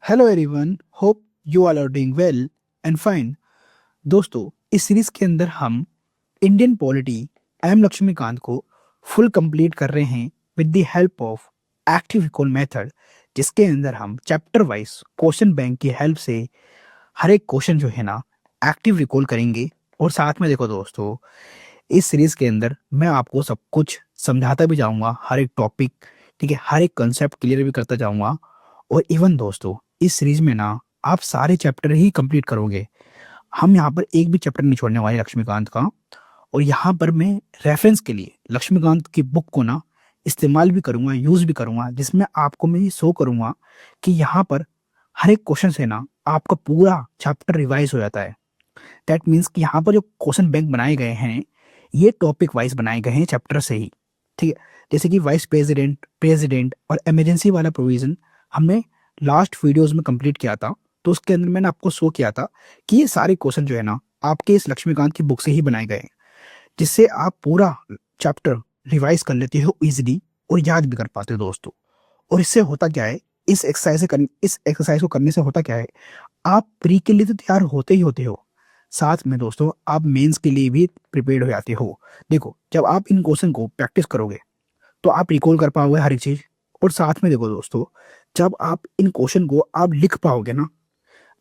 Hello everyone, hope you all are doing well and fine. दोस्तों, इस series के अंदर हम इंडियन पॉलिटी एम लक्ष्मीकांत को फुल कंप्लीट कर रहे हैं with the help of active recall method, जिसके अंदर हम चैप्टर वाइज क्वेश्चन बैंक की हेल्प से हर एक क्वेश्चन जो है ना एक्टिव रिकॉल करेंगे। और साथ में देखो दोस्तों, इस सीरीज के अंदर मैं आपको सब कुछ समझाता भी जाऊंगा, हर एक टॉपिक, ठीक है, हर एक कंसेप्ट क्लियर भी करता जाऊंगा। और इवन दोस्तों, इस सीरीज में ना आप सारे चैप्टर ही कंप्लीट करोगे। हम यहाँ पर एक भी चैप्टर नहीं छोड़ने वाले लक्ष्मीकांत का। और यहाँ पर मैं रेफरेंस के लिए लक्ष्मीकांत की बुक को ना इस्तेमाल भी करूंगा, यूज भी करूंगा, जिसमें आपको मैं ये शो करूंगा कि यहाँ पर हर एक क्वेश्चन से ना आपका पूरा चैप्टर रिवाइज हो जाता है। दैट मीन्स कि यहाँ पर जो क्वेश्चन बैंक बनाए गए हैं, ये टॉपिक वाइज बनाए गए हैं चैप्टर से ही। ठीक है, जैसे कि वाइस प्रेसिडेंट, प्रेसिडेंट और इमरजेंसी वाला प्रोविजन हमने लास्ट वीडियोस में कंप्लीट किया था। तो उसके अंदर मैंने आपको शो किया था कि ये सारे क्वेश्चन जो है ना आपके इस लक्ष्मीकांत की बुक से ही बनाए गए हैं, जिससे आप पूरा चैप्टर रिवाइज कर लेते हो इजीली और याद भी कर पाते हो दोस्तों। और इससे होता क्या है, इस एक्सरसाइज को करने से होता क्या है, आप प्री के लिए तो तैयार होते ही होते हो, साथ में दोस्तों आप मेंस के लिए भी प्रिपेयर्ड हो जाते हो। देखो, जब आप इन क्वेश्चन को प्रैक्टिस करोगे तो आप रिकॉल कर पाओगे हर एक चीज। और साथ में देखो दोस्तों, जब आप इन क्वेश्चन को आप लिख पाओगे ना,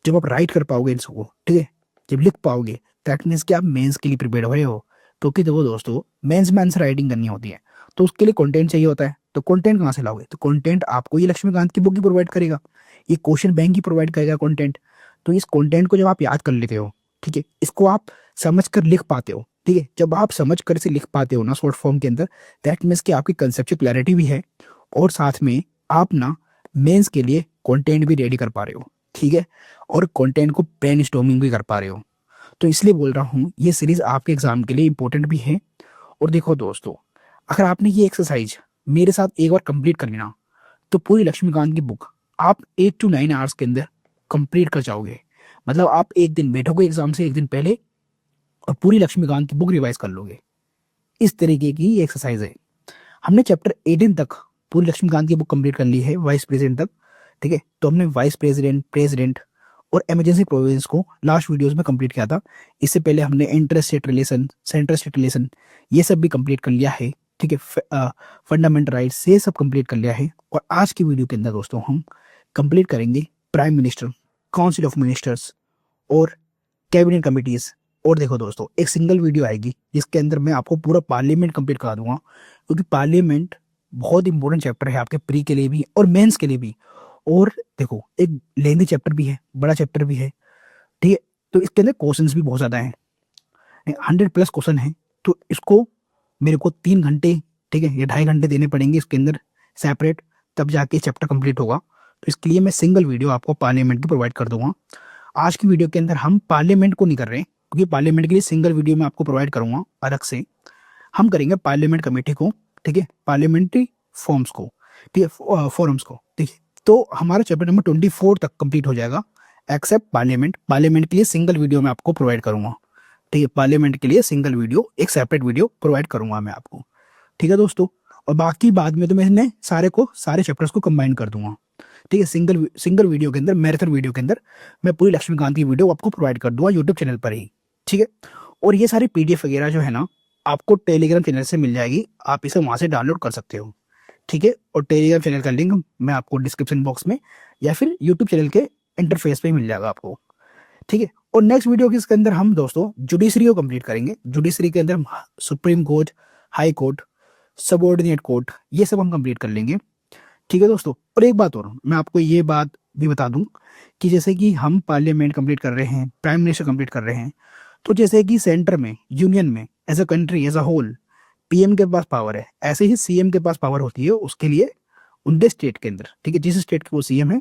जब आप राइट कर पाओगे इनको, ठीक है, जब लिख पाओगे, दैट मीन्स कि आप मेंस के लिए प्रिपेयर हो रहे हो। तो कि देखो दोस्तों, मेंस में आंसर राइटिंग करनी होती है, तो उसके लिए कंटेंट चाहिए होता है। तो कंटेंट कहाँ से लाओगे? तो कंटेंट आपको ये लक्ष्मीकांत की बुक ही प्रोवाइड करेगा, ये क्वेश्चन बैंक ही प्रोवाइड करेगा कंटेंट। तो इस कंटेंट को जब आप याद कर लेते हो, ठीक है, इसको आप समझ कर लिख पाते हो, ठीक है, जब आप समझ कर इसे लिख पाते हो ना शॉर्ट फॉर्म के अंदर, दैट मीन्स कि आपकी कंसेप्चुअल क्लैरिटी भी है, और साथ में आप ना मेंस के लिए कंटेंट भी रेडी कर पा रहे हो, ठीक है, और कंटेंट को ब्रेन स्टॉर्मिंग भी कर पा रहे हो। तो इसलिए बोल रहा हूँ ये सीरीज आपके एग्जाम के लिए इंपॉर्टेंट भी है। और देखो दोस्तों, अगर आपने ये एक्सरसाइज मेरे साथ एक बार कंप्लीट कर लेना, तो पूरी लक्ष्मीकांत की बुक आप 8 to 9 आवर्स के अंदर कंप्लीट कर जाओगे। मतलब आप एक दिन बैठोगे एग्जाम से एक दिन पहले और पूरी लक्ष्मीकांत की बुक रिवाइज कर लोगे। इस तरीके की ये एक्सरसाइज है। हमने चैप्टर 18 तक पूरी लक्ष्मीकांत की बुक कंप्लीट कर ली है, वाइस प्रेसिडेंट तक, ठीक है। तो हमने वाइस प्रेसिडेंट, प्रेसिडेंट और इमरजेंसी प्रोविजंस को लास्ट वीडियोस में कंप्लीट किया था। इससे पहले हमने inter state relation, central state relation, ये सब भी कंप्लीट कर लिया है, ठीक है। फंडामेंटल राइट्स ये सब कंप्लीट कर लिया है। और आज की वीडियो के अंदर दोस्तों हम कंप्लीट करेंगे prime minister, council of ministers और कैबिनेट कमिटीज। और देखो दोस्तों, एक सिंगल वीडियो आएगी जिसके अंदर मैं आपको पूरा पार्लियामेंट कंप्लीट करा दूंगा, क्योंकि पार्लियामेंट बहुत इंपॉर्टेंट चैप्टर है आपके प्री के लिए भी और मेंस के लिए भी। और देखो, एक लेंदी चैप्टर भी है, बड़ा चैप्टर भी है, ठीक है। तो इसके अंदर क्वेश्चंस भी बहुत ज्यादा हैं, 100+ क्वेश्चन है। तो इसको मेरे को 3 घंटे, ठीक है, या 2.5 घंटे देने पड़ेंगे इसके अंदर सेपरेट, तब जाके चैप्टर कंप्लीट होगा। तो इसके लिए मैं सिंगल वीडियो आपको पार्लियामेंट की प्रोवाइड कर दूंगा। आज की वीडियो के अंदर हम पार्लियामेंट को नहीं कर रहे हैं, क्योंकि पार्लियामेंट के लिए सिंगल वीडियो मैं आपको प्रोवाइड करूंगा अलग से। हम करेंगे पार्लियामेंट कमेटी को, ठीक है, पार्लियामेंट्री फॉर्म्स को, ठीक है, फोरम्स को, ठीक है। तो हमारा चैप्टर नंबर 24 तक कंप्लीट हो जाएगा, एक्सेप्ट पार्लियामेंट। पार्लियामेंट के लिए सिंगल वीडियो मैं आपको प्रोवाइड करूंगा, ठीक है, पार्लियामेंट के लिए सिंगल वीडियो, एक सेपरेट वीडियो प्रोवाइड करूंगा मैं आपको, ठीक है दोस्तों। और बाकी बाद में तो मैं इन्हें सारे चैप्टर्स को कंबाइन कर दूंगा, ठीक है। सिंगल सिंगल वीडियो के अंदर, मैराथन वीडियो के अंदर मैं पूरी लक्ष्मीकांत की वीडियो आपको प्रोवाइड कर दूंगा यूट्यूब चैनल पर ही, ठीक है। और ये सारी पीडीएफ वगैरह जो है ना आपको टेलीग्राम चैनल से मिल जाएगी, आप इसे वहां से डाउनलोड कर सकते हो, ठीक है। और टेलीग्राम चैनल का लिंक मैं आपको डिस्क्रिप्शन बॉक्स में या फिर यूट्यूब चैनल के इंटरफेस पे ही मिल जाएगा आपको, ठीक है। और नेक्स्ट वीडियो के इसके अंदर हम दोस्तों जुडिशरी को कंप्लीट करेंगे। जुडिशरी के अंदर हम supreme court, high court, subordinate court, ये सब हम कंप्लीट कर लेंगे, ठीक है दोस्तों। और एक बात और मैं आपको ये बात भी बता दूं कि जैसे कि हम पार्लियामेंट कंप्लीट कर रहे हैं, प्राइम मिनिस्टर कंप्लीट कर रहे हैं, तो जैसे कि सेंटर में, यूनियन में, as a country, as a whole PM के पास पावर है, ऐसे ही सीएम के पास पावर होती है उसके लिए, उनके स्टेट के अंदर, ठीक है, जिस स्टेट के वो सीएम है,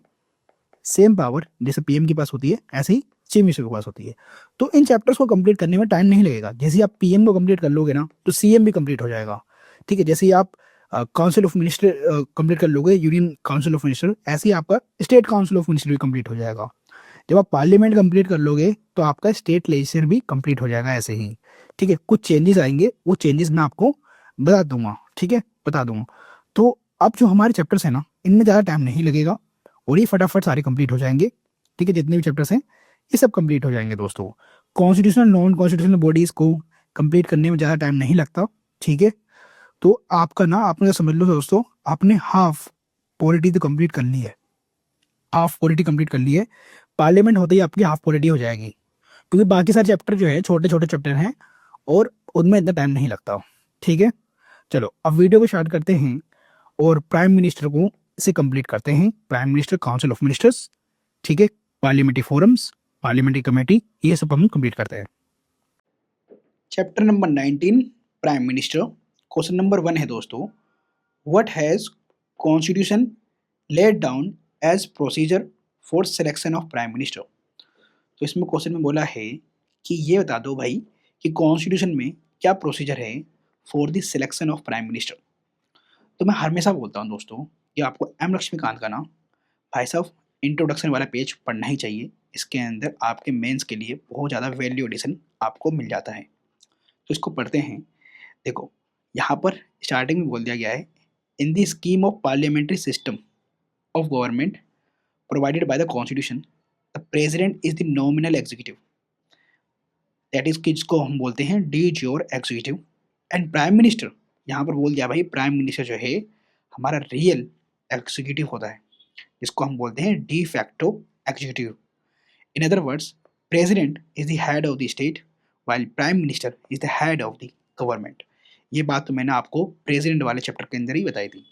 सेम पावर जैसे पीएम के पास होती है ऐसे ही चीफ मिनिस्टर के पास होती है। तो इन चैप्टर्स को कंप्लीट करने में टाइम नहीं लगेगा। जैसे ही आप पीएम को कंप्लीट कर लोगे ना, तो सीएम भी कंप्लीट हो जाएगा, ठीक है। जैसे ही आप काउंसिल ऑफ मिनिस्टर कंप्लीट कर लोगे, यूनियन काउंसिल ऑफ मिनिस्टर, ऐसे ही आपका स्टेट काउंसिल ऑफ मिनिस्टर भी कंप्लीट हो जाएगा। जब आप पार्लियामेंट कंप्लीट कर लोगे तो आपका स्टेट लेजिस्लेचर भी कंप्लीट हो जाएगा ऐसे ही, ठीक है। कुछ चेंजेस आएंगे, वो चेंजेस मैं आपको बता दूंगा, ठीक है, बता दूंगा। तो अब जो हमारे चैप्टर्स है ना, इनमें ज़्यादा टाइम नहीं लगेगा और ये फटाफट सारे कंप्लीट हो जाएंगे। ठीक है, जितने भी चैप्टर्स हैं ये सब कंप्लीट हो जाएंगे दोस्तों। कॉन्स्टिट्यूशनल नॉन कॉन्स्टिट्यूशनल बॉडीज़ को कंप्लीट करने में ज़्यादा टाइम नहीं लगता। ठीक है, तो आपका ना, आपने समझ लो दोस्तों, आपने हाफ पॉलिटी तो कंप्लीट कर ली है, हाफ पॉलिटी कंप्लीट कर ली है। पार्लियामेंट होते ही आपकी हाफ पॉलिटी हो जाएगी, क्योंकि बाकी सारे चैप्टर जो है छोटे छोटे चैप्टर हैं और उनमें इतना टाइम नहीं लगता। ठीक है, चलो अब वीडियो को स्टार्ट करते हैं और प्राइम मिनिस्टर को इसे कंप्लीट करते हैं। Prime minister, council of ministers, ठीक है, पार्लियामेंट्री फोरम्स, पार्लियामेंट्री कमेटी, ये सब हम कंप्लीट करते हैं। Chapter number 19, prime minister. Question number 1 है दोस्तों, what has constitution laid down as procedure for selection of prime minister. तो इसमें क्वेश्चन में बोला है कि ये बता दो भाई कि कॉन्स्टिट्यूशन में क्या प्रोसीजर है for the selection of prime minister. तो मैं हमेशा बोलता हूँ दोस्तों कि आपको एम लक्ष्मीकांत का ना भाई साहब इंट्रोडक्शन वाला पेज पढ़ना ही चाहिए। इसके अंदर आपके मेंस के लिए बहुत ज़्यादा वैल्यू एडिशन आपको मिल जाता है। तो इसको पढ़ते हैं। देखो, यहाँ पर स्टार्टिंग में बोल दिया गया है, in the scheme of parliamentary system of government provided by the constitution, the president is the nominal executive, that is किसको हम बोलते हैं D jure executive, and prime minister, यहाँ पर बोल दिया भाई प्राइम मिनिस्टर जो है हमारा रियल एग्जीक्यूटिव होता है, इसको हम बोलते हैं de facto executive. In other words, president is the head of the state while prime minister is the head of the government. ये बात तो मैंने आपको प्रेसिडेंट वाले चैप्टर के अंदर ही बताई थी।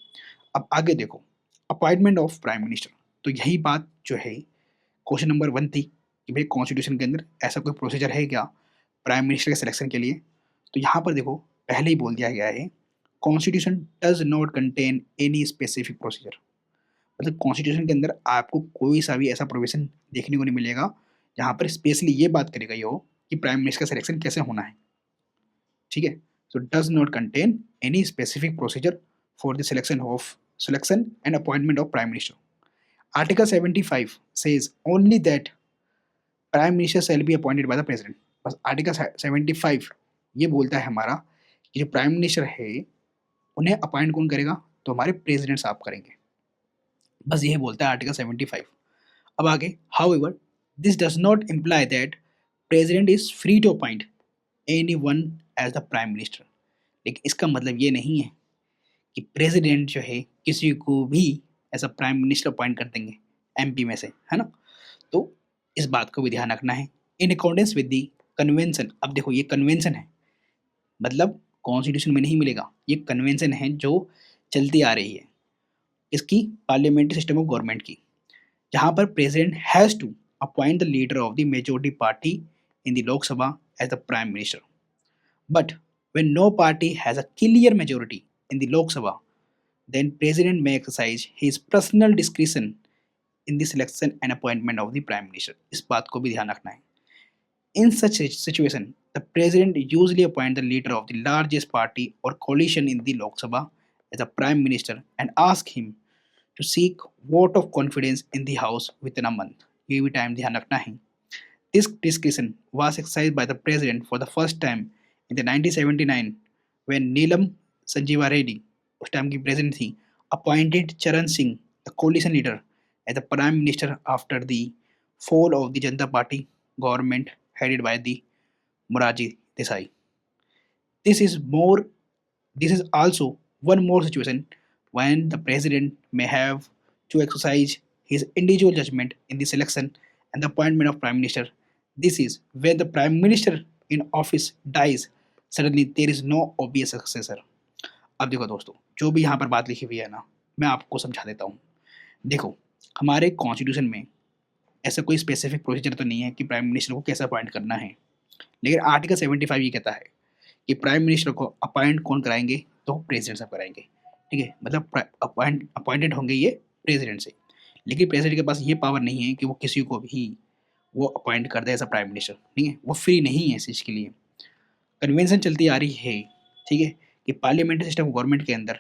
अब आगे देखो, अपॉइंटमेंट ऑफ प्राइम मिनिस्टर। तो यही बात जो है क्वेश्चन नंबर 1 थी कि भाई कॉन्स्टिट्यूशन के अंदर ऐसा कोई प्रोसीजर है क्या प्राइम मिनिस्टर के सिलेक्शन के लिए। तो यहाँ पर देखो पहले ही बोल दिया गया है, constitution does not contain any specific procedure. मतलब कॉन्स्टिट्यूशन के अंदर आपको कोई सा भी ऐसा प्रोविजन देखने को नहीं मिलेगा जहाँ पर स्पेशली ये बात करी गई हो कि प्राइम मिनिस्टर का सिलेक्शन कैसे होना है। ठीक है, so does not contain any specific procedure for the selection and appointment of prime minister. Article 75 says only that prime minister shall be appointed by the president. बस आर्टिकल 75 ये बोलता है हमारा कि जो प्राइम मिनिस्टर है उन्हें अपॉइंट कौन करेगा, तो हमारे प्रेसिडेंट साहब करेंगे। बस यही बोलता है आर्टिकल 75। अब आगे, however this does not imply that president is free to appoint anyone as the prime minister। लेकिन इसका मतलब ये नहीं है कि प्रेसिडेंट जो है किसी को भी ऐसा प्राइम मिनिस्टर अपॉइंट कर देंगे एमपी में से, है ना। तो इस बात को भी ध्यान रखना है। In accordance with the convention. अब देखो ये कन्वेंशन है, मतलब कॉन्स्टिट्यूशन में नहीं मिलेगा, ये कन्वेंशन है जो चलती आ रही है इसकी पार्लियामेंट्री सिस्टम ऑफ गवर्नमेंट की, जहाँ पर president has to appoint the leader of the majority party in the Lok Sabha as the prime minister. But when no party has a clear majority in the Lok Sabha, then President may exercise his personal discretion in the selection and appointment of the Prime Minister। इस बात को भी ध्यान रखना है। In such a situation, the President usually appoints the leader of the largest party or coalition in the Lok Sabha as a Prime Minister and ask him to seek vote of confidence in the House within a month। ये भी time ध्यान रखना है। This discretion was exercised by the President for the first time in the 1979 when Neelam Sanjeeva Reddy, उस time की president थी, appointed चरण Singh the coalition leader as the prime minister after the fall of the Janata Party government headed by the Morarji Desai। This is more. This is also one more situation when the president may have to exercise his individual judgment in the selection and the appointment of prime minister। This is when the prime minister in office dies suddenly, there is no obvious successor। अब देखो दोस्तों, जो भी यहाँ पर बात लिखी हुई है ना, मैं आपको समझा देता हूँ। देखो, हमारे कॉन्स्टिट्यूशन में ऐसा कोई स्पेसिफिक प्रोसीजर तो नहीं है कि प्राइम मिनिस्टर को कैसे अपॉइंट करना है, लेकिन आर्टिकल 75 ये कहता है कि प्राइम मिनिस्टर को अपॉइंट कौन कराएंगे, तो प्रेसिडेंट साहब कराएंगे। ठीक है, मतलब अपॉइंटेड होंगे ये प्रेसिडेंट से, लेकिन प्रेसिडेंट के पास ये पावर नहीं है कि वो किसी को भी वो अपॉइंट कर दे एज अ प्राइम मिनिस्टर। नहीं है, वो फ्री नहीं है इस चीज़ के लिए। कन्वेंशन चलती आ रही है, ठीक है, कि पार्लियामेंट्री सिस्टम गवर्नमेंट के अंदर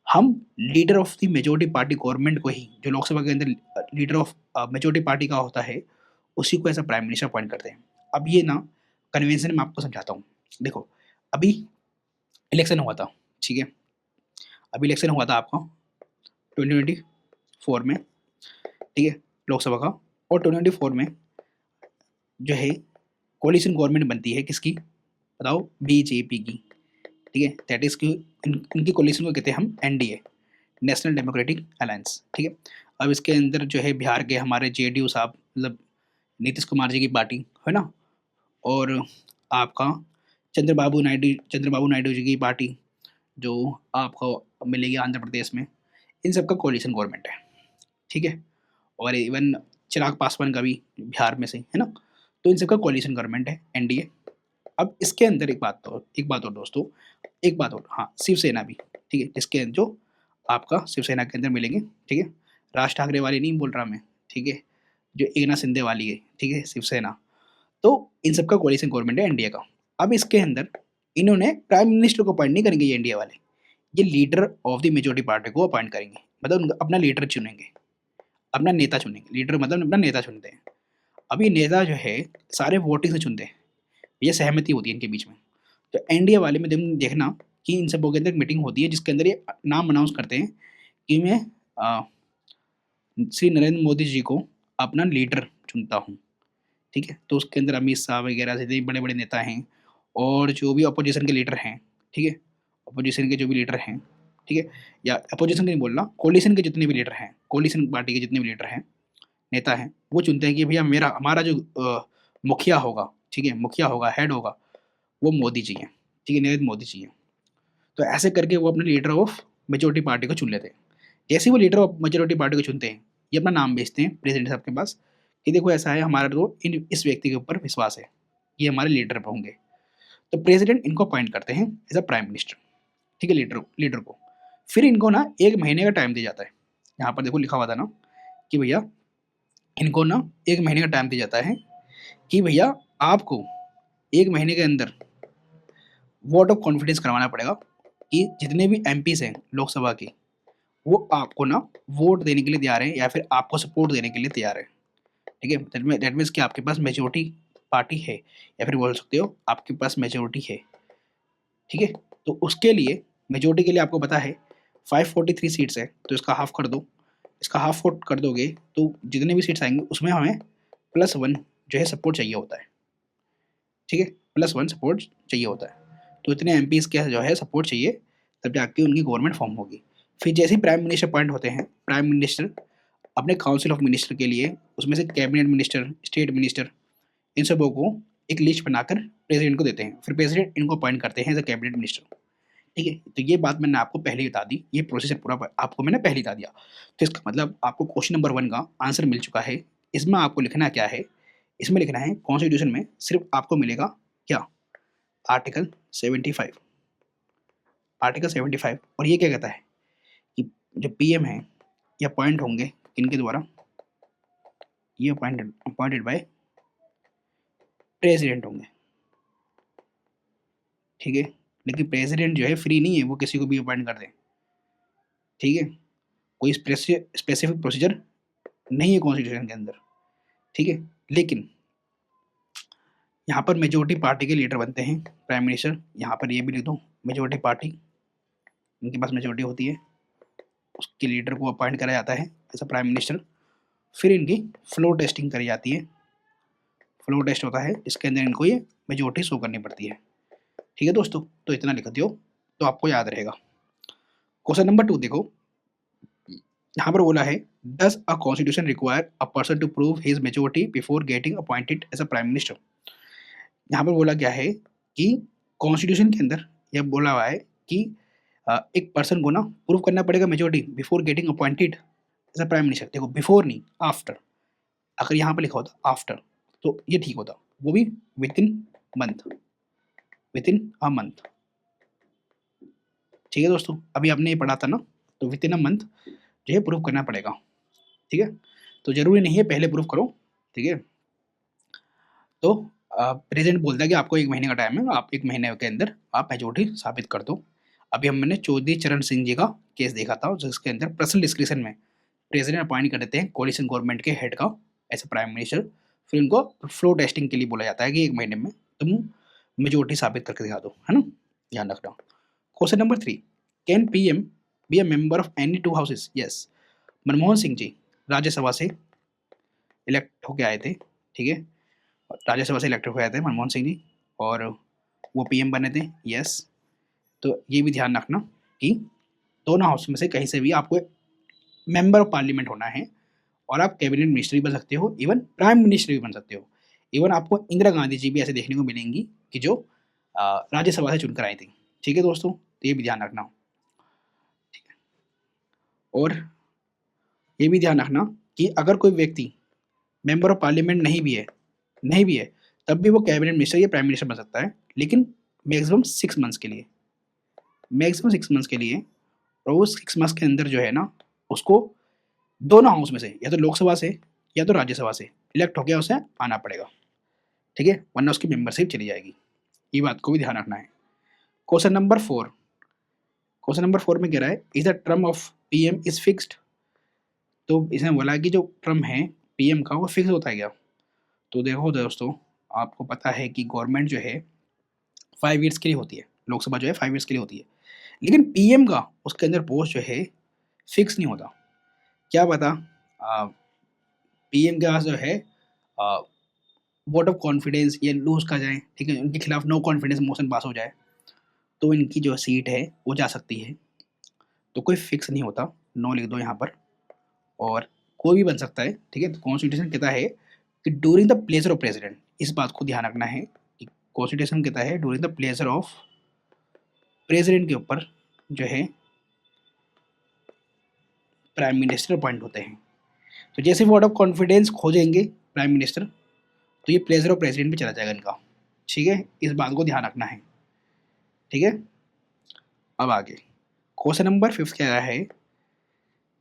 हम leader of the majority party government को ही, जो लोकसभा के अंदर लीडर ऑफ मेजोरिटी पार्टी का होता है, उसी को ऐसा प्राइम मिनिस्टर अपॉइंट करते हैं। अब ये ना कन्वेंशन में आपको समझाता हूँ। देखो, अभी इलेक्शन हुआ था, ठीक है, अभी इलेक्शन हुआ था आपका 2024 में, ठीक है, लोकसभा का। और 2024 में जो है कोलिशन गवर्नमेंट बनती है किसकी, बताओ, बीजेपी की। ठीक है, दैट इज इनकी कोलिशन को कहते हैं हम एनडीए, नेशनल डेमोक्रेटिक अलायंस। ठीक है, अब इसके अंदर जो है बिहार के हमारे जेडीयू साहब, मतलब नीतीश कुमार जी की पार्टी है ना, और आपका चंद्रबाबू नायडू जी की पार्टी जो आपको मिलेगी आंध्र प्रदेश में, इन सबका कोलिशन गवर्नमेंट है। ठीक है, और इवन चिराग पासवान का भी बिहार में से है ना, तो इन सबका कोलिशन गवर्नमेंट है एनडीए। अब इसके अंदर एक बात और दोस्तों, एक बात और, हाँ, शिवसेना भी। ठीक है, जिसके जो आपका शिवसेना के अंदर मिलेंगे। ठीक है, राज ठाकरे वाली नहीं बोल रहा मैं। ठीक है, जो एकनाथ शिंदे वाली है, ठीक है, शिवसेना। तो इन सबका कोaliशन गवर्नमेंट है एनडीए का। अब इसके अंदर इन्होंने प्राइम मिनिस्टर को अपॉइंट नहीं करेंगे ये इंडिया वाले, ये leader of the majority party को अपॉइंट करेंगे, मतलब अपना लीडर चुनेंगे, अपना नेता चुनेंगे। लीडर मतलब अपना नेता चुनते हैं। अब ये नेता जो है सारे वोटिंग से चुनते हैं, ये सहमति होती है इनके बीच में। तो एनडीए वाले में देखना कि इन सबों के अंदर मीटिंग होती है जिसके अंदर ये नाम अनाउंस करते हैं कि मैं श्री नरेंद्र मोदी जी को अपना लीडर चुनता हूँ। ठीक है, तो उसके अंदर अमित शाह वगैरह जितने बड़े बड़े नेता हैं और जो भी अपोजिशन के लीडर हैं। ठीक है, अपोजिशन के जो भी लीडर हैं, ठीक है, या अपोजिशन के नहीं बोलना, कोलिशन के जितने भी लीडर हैं, कोलिशन पार्टी के जितने भी लीडर हैं, नेता हैं, वो चुनते हैं कि भैया हमारा जो मुखिया होगा, ठीक है, मुखिया होगा, हेड होगा, वो मोदी जी हैं। ठीक है, नरेंद्र मोदी जी हैं। तो ऐसे करके वो अपने लीडर ऑफ मेजोरिटी पार्टी को चुन लेते हैं। जैसे ही वो लीडर ऑफ मेजोरिटी पार्टी को चुनते हैं, ये अपना नाम भेजते हैं प्रेसिडेंट साहब के पास कि देखो ऐसा है, हमारा तो इस व्यक्ति के ऊपर विश्वास है, ये हमारे लीडर होंगे। तो प्रेसिडेंट इनको अपॉइंट करते हैं एज अ प्राइम मिनिस्टर। ठीक है, लीडर को फिर इनको ना 1 महीने का टाइम दिया जाता है। यहाँ पर देखो लिखा हुआ था ना कि भैया इनको ना 1 महीने का टाइम दिया जाता है कि भैया आपको 1 महीने के अंदर वोट ऑफ कॉन्फिडेंस करवाना पड़ेगा कि जितने भी एमपीज हैं लोकसभा के, वो आपको ना वोट देने के लिए तैयार है या फिर आपको सपोर्ट देने के लिए तैयार है। ठीक है, दैट मीन्स कि आपके पास मेजोरिटी पार्टी है, या फिर बोल सकते हो आपके पास मेजोरिटी है। ठीक है, तो उसके लिए मेजोरिटी के लिए आपको पता है 543 सीट्स है, तो इसका हाफ कर दो। इसका हाफ वोट कर दोगे तो जितने भी सीट्स आएंगे उसमें हमें +1 जो है सपोर्ट चाहिए होता है। ठीक है, +1 सपोर्ट चाहिए होता है। तो इतने एमपीज के जो है सपोर्ट चाहिए, तब जाके उनकी गवर्नमेंट फॉर्म होगी। फिर जैसे ही प्राइम मिनिस्टर अपॉइंट होते हैं, प्राइम मिनिस्टर अपने काउंसिल ऑफ मिनिस्टर के लिए उसमें से कैबिनेट मिनिस्टर, स्टेट मिनिस्टर, इन सबों को एक लिस्ट बनाकर प्रेसिडेंट को देते हैं। फिर प्रेसिडेंट इनको अपॉइंट करते हैं एज अ कैबिनेट मिनिस्टर। ठीक है, तो ये बात मैंने आपको पहले ही बता दी, ये प्रोसेसर पूरा आपको मैंने पहले ही बता दिया। तो इसका मतलब आपको क्वेश्चन नंबर 1 का आंसर मिल चुका है। इसमें आपको लिखना क्या है, इसमें लिखना है कॉन्स्टिट्यूशन में सिर्फ आपको मिलेगा क्या, आर्टिकल 75। आर्टिकल 75, और ये क्या कहता है कि जो पीएम है ये अपॉइंट होंगे किनके द्वारा, ये अपॉइंटेड बाय प्रेसिडेंट होंगे। ठीक है, लेकिन प्रेसिडेंट जो है फ्री नहीं है, वो किसी को भी अपॉइंट कर दे। ठीक है, कोई स्पेसिफिक प्रोसीजर नहीं है कॉन्स्टिट्यूशन के अंदर। ठीक है, लेकिन यहाँ पर मेजोरिटी पार्टी के लीडर बनते हैं प्राइम मिनिस्टर। यहाँ पर ये भी लिख दो, मेजोरिटी पार्टी, इनके पास मेजोरिटी होती है, उसके लीडर को अपॉइंट करा जाता है एज अ प्राइम मिनिस्टर। फिर इनकी फ्लोर टेस्टिंग करी जाती है। फ्लोर टेस्ट होता है, इसके अंदर इनको ये मेजोरिटी शो करनी पड़ती है। ठीक है दोस्तों, तो इतना लिख दियो तो आपको याद रहेगा। क्वेश्चन नंबर 2 देखो, यहाँ पर बोला है does a constitution require a person to prove his majority before getting appointed as a prime minister. यहाँ पर बोला क्या है कि कॉन्स्टिट्यूशन के अंदर यह बोला हुआ है कि एक पर्सन को ना प्रूव करना पड़ेगा majority before getting appointed as a prime minister. देखो बिफोर नहीं, आफ्टर। अगर यहाँ पर लिखा होता आफ्टर तो ये ठीक होता, वो भी with in month, with in a month. ठीक है दोस्तों, अभी आपने ये पढ़ा था ना, तो विद इन अ मंथ जो है प्रूव करना पड़ेगा। ठीक है, तो जरूरी नहीं है पहले प्रूफ करो। ठीक है, तो प्रेजेंट बोलता है कि आपको 1 महीने का टाइम है, आप 1 महीने के अंदर आप मेजोरिटी साबित कर दो। अभी हमने चौधरी चरण सिंह जी का केस देखा था, जिसके अंदर पर्सनल डिस्क्रिप्शन में प्रेसिडेंट अपॉइंट कर देते हैं कोalition गवर्नमेंट के हेड का एज ए प्राइम मिनिस्टर। फिर उनको फ्लो टेस्टिंग के लिए बोला जाता है कि 1 महीने में तुम मेजोरिटी साबित करके दिखा दो, है ना, ध्यान रखना। Question number 3, can PM be a member of any 2 houses? Yes, Manmohan Singh ji Rajya Sabha से इलेक्ट होके आए थे, ठीक है, राज्यसभा से इलेक्ट होके आए थे मनमोहन सिंह जी, और वो पीएम बने थे, यस। तो ये भी ध्यान रखना कि दोनों हाउस में से कहीं से भी आपको मेंबर ऑफ पार्लियामेंट होना है, और आप कैबिनेट मिनिस्टर भी बन सकते हो, इवन प्राइम मिनिस्टर भी बन सकते हो। इवन आपको इंदिरा गांधी जी भी ऐसे देखने को मिलेंगी कि जो राज्यसभा से चुनकर आई थी, ठीक है दोस्तों, तो ये भी ध्यान रखना। और ये भी ध्यान रखना कि अगर कोई व्यक्ति मेंबर ऑफ पार्लियामेंट नहीं भी है, तब भी वो कैबिनेट मिनिस्टर या प्राइम मिनिस्टर बन सकता है, लेकिन मैक्सिमम 6 मंथ्स के लिए, और उस 6 मंथ्स के अंदर जो है ना, उसको दोनों हाउस में से, या तो लोकसभा से या तो राज्यसभा से इलेक्ट होकर उसे आना पड़ेगा, ठीक है, वरना उसकी मेंबरशिप चली जाएगी। ये बात को भी ध्यान रखना है। क्वेश्चन नंबर 4 में कह रहा है, is the term of PM is fixed. तो इसने बोला कि जो टर्म है पीएम का वो फिक्स होता है क्या? तो देखो दोस्तों, आपको पता है कि गवर्नमेंट जो है 5 ईयर्स के लिए होती है, लोकसभा जो है 5 ईयर्स के लिए होती है, लेकिन पीएम का उसके अंदर पोस्ट जो है फिक्स नहीं होता। क्या पता पीएम के पास जो है वोट ऑफ कॉन्फिडेंस ये लूज कर जाए, ठीक है, उनके खिलाफ नो कॉन्फिडेंस मोशन पास हो जाए, तो इनकी जो सीट है वो जा सकती है। तो कोई फिक्स नहीं होता, नो लिख दो यहाँ पर, और कोई भी बन सकता है, ठीक है। तो कॉन्स्टिट्यूशन कहता है कि during the pleasure of president, इस बात को ध्यान रखना है कि कॉन्स्टिट्यूशन कहता है during the pleasure of president के ऊपर जो है प्राइम मिनिस्टर अपॉइंट होते हैं। तो जैसे वोट ऑफ कॉन्फिडेंस खोजेंगे प्राइम मिनिस्टर, तो ये प्लेजर ऑफ प्रेसिडेंट भी चला जाएगा इनका, ठीक है, इस बात को ध्यान रखना है, ठीक है। अब आगे क्वेश्चन नंबर 5 क्या है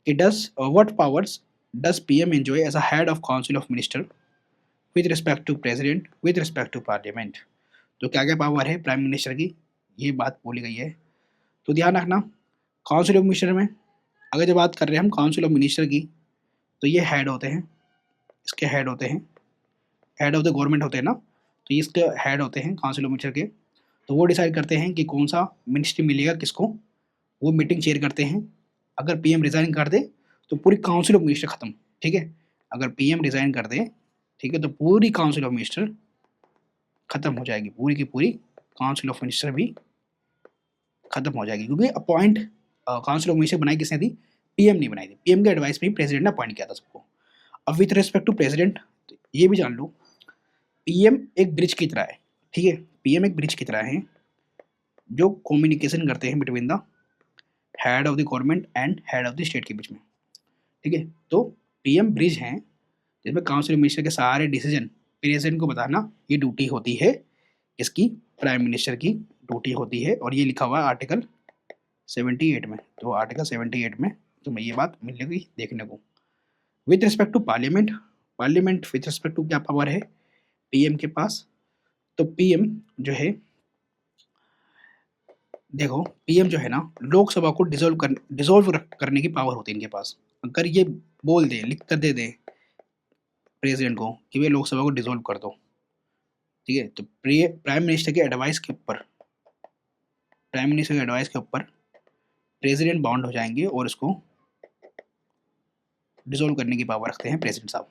कि what powers does PM enjoy as a head of council of minister with respect to president with respect to parliament. तो क्या क्या पावर है प्राइम मिनिस्टर की, ये बात बोली गई है। तो ध्यान रखना, काउंसिल ऑफ मिनिस्टर में अगर जब बात कर रहे हैं हम काउंसिल ऑफ मिनिस्टर की, तो ये हेड होते हैं, इसके हेड होते हैं, हेड ऑफ द गवर्नमेंट होते हैं ना, तो इसके हेड होते हैं काउंसिल ऑफ मिनिस्टर के। तो वो डिसाइड करते हैं कि कौन सा मिनिस्ट्री मिलेगा किसको, वो मीटिंग चेयर करते हैं। अगर पीएम रिजाइन कर दे तो पूरी काउंसिल ऑफ मिनिस्टर खत्म, ठीक है, अगर पीएम रिजाइन कर दे, ठीक है, तो पूरी काउंसिल ऑफ मिनिस्टर खत्म हो जाएगी, पूरी की पूरी काउंसिल ऑफ मिनिस्टर भी खत्म हो जाएगी, क्योंकि अपॉइंट काउंसिल ऑफ मिनिस्टर बनाई किसने थी? पीएम ने बनाई थी, पीएम के एडवाइस पे ही प्रेसिडेंट ने अपॉइंट किया था सबको। अब विथ रिस्पेक्ट टू प्रेसिडेंट, ये भी जान लो, पीएम एक ब्रिज की तरह है, ठीक है, पीएम एक ब्रिज की तरह है जो कम्युनिकेशन करते हैं between the head of the government and head of the state के बीच में, ठीक है। तो पीएम ब्रिज हैं जिसमें काउंसिल मिनिस्टर के सारे डिसीजन प्रेसिडेंट को बताना, ये ड्यूटी होती है इसकी, प्राइम मिनिस्टर की ड्यूटी होती है, और ये लिखा हुआ है आर्टिकल 78 में। तो आर्टिकल 78 में तुम्हें ये बात मिलेगी देखने को। With respect to parliament, parliament with respect to क्या पावर है पीएम के पास? तो पीएम जो है, देखो पीएम जो है ना, लोकसभा को डिसॉल्व करने की पावर होती है इनके पास। अगर ये बोल दे, लिख कर दे दे प्रेसिडेंट को कि वे लोकसभा को डिसॉल्व कर दो, ठीक है, तो प्राइम मिनिस्टर के एडवाइस के ऊपर, प्राइम मिनिस्टर के एडवाइस के ऊपर प्रेसिडेंट बाउंड हो जाएंगे और इसको डिसॉल्व करने की पावर रखते हैं प्रेसिडेंट साहब,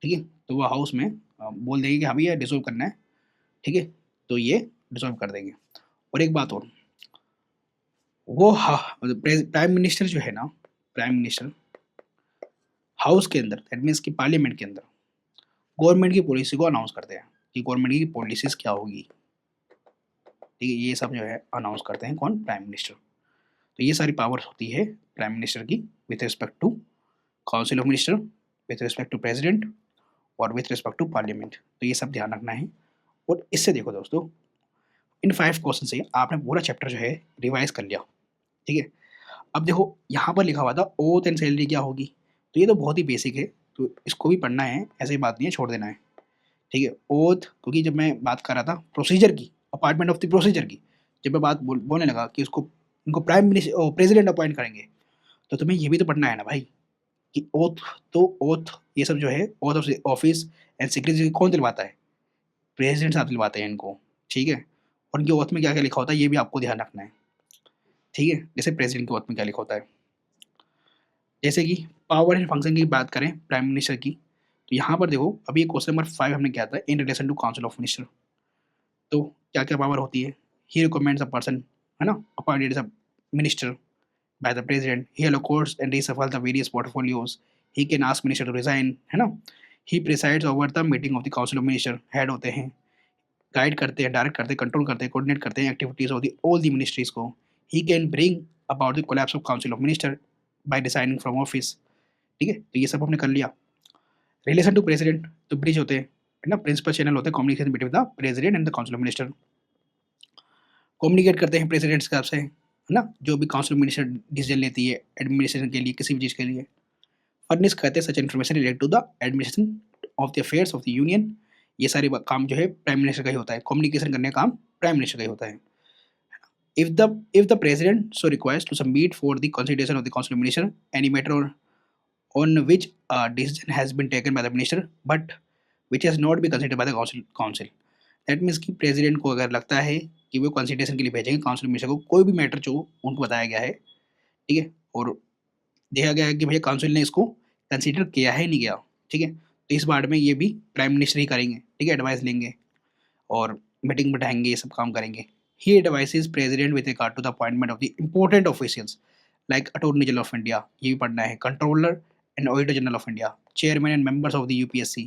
ठीक है। तो वो हाउस में बोल देंगे कि हाँ भैया डिसॉल्व करना है, ठीक है, तो ये डिसॉल्व कर देंगे। और एक बात और, वो प्राइम मिनिस्टर जो है ना, प्राइम मिनिस्टर हाउस के अंदर, दैट मीन्स कि पार्लियामेंट के अंदर गवर्नमेंट की पॉलिसी को अनाउंस करते हैं कि गवर्नमेंट की पॉलिसीज क्या होगी, ठीक है, ये सब जो है अनाउंस करते हैं कौन? Prime minister. तो ये सारी पावर्स होती है प्राइम मिनिस्टर की with respect to council of minister, with respect to president, और विथ रिस्पेक्ट टू पार्लियामेंट। तो ये सब ध्यान रखना है। और इससे देखो दोस्तों, इन 5 क्वेश्चन से आपने पूरा चैप्टर जो है रिवाइज कर लिया, ठीक है। अब देखो यहाँ पर लिखा हुआ था ओथ एंड सैलरी क्या होगी, तो ये तो बहुत ही बेसिक है, तो इसको भी पढ़ना है, ऐसी बात नहीं है, छोड़ देना है, ठीक है। ओथ, क्योंकि जब मैं बात कर रहा था प्रोसीजर की, अपार्टमेंट ऑफ द प्रोसीजर की, जब मैं बात बोलने लगा कि उसको इनको प्राइम मिनिस्टर प्रेसिडेंट अपॉइंट करेंगे, तो तुम्हें ये भी तो पढ़ना है ना भाई कि ओथ, तो ओथ ये सब जो है oath of office and secretary कौन दिलवाता है? प्रेसिडेंट साहब दिलवाते हैं इनको, ठीक है। और इनके ओथ में क्या क्या लिखा होता है ये भी आपको ध्यान रखना है, ठीक है। जैसे प्रेसिडेंट के ओथ में क्या लिखा होता है, जैसे कि पावर एंड फंक्शन की बात करें प्राइम मिनिस्टर की, तो यहाँ पर देखो अभी क्वेश्चन नंबर 5 हमने किया था in relation to council of minister. तो क्या-क्या पावर होती है? ही रिकमेंड्स अ पर्सन, है ना? Appointed as a minister by the president. He allocates and reshuffle the various portfolios. He can ask minister to resign, है ना? He presides over the meeting of the council of minister. Head होते हैं, guide करते हैं, direct करते हैं, control करते हैं, कोऑर्डिनेट करते हैं activities of the all the ministries को। He can bring about the collapse of council of minister by deciding from office. ठीक है, तो ये सब हमने कर लिया। रिलेशन टू प्रेसिडेंट, तो ब्रिज होते हैं, है ना? प्रिंसिपल चैनल होते हैं communication between the president and the council of minister. Communicate करते हैं प्रेसिडेंट के आपसे, है ना? जो भी काउंसिल ऑफ मिनिस्टर डिसीजन लेती है एडमिनिस्ट्रेशन के लिए, किसी भी चीज़ के लिए। फर्निश करते हैं such information related to the administration of the affairs of the union. ये सारे काम जो है प्राइम मिनिस्टर का ही होता है। कम्युनिकेशन करने का काम प्राइम मिनिस्टर का ही होता है। If the president so requires to submit for the consideration of the council of minister any matter on which a decision has been taken by the minister but which has not been considered by the council. That means कि president को अगर लगता है कि वो consideration के लिए भेजेंगे काउंसिल मिनिस्टर को कोई भी मैटर जो उनको बताया गया है, ठीक है, और देखा गया है कि भैया काउंसिल ने इसको कंसीडर किया है नहीं किया, ठीक है, तो इस बारे में ये भी प्राइम मिनिस्टर ही करेंगे, ठीक है, एडवाइस लेंगे और मीटिंग बिठाएंगे, ये सब काम करेंगे। He advises president with regard to the appointment of the important officials like Attorney General of India, ये भी पढ़ना है, Controller and Auditor General of India, Chairman and members of the UPSC,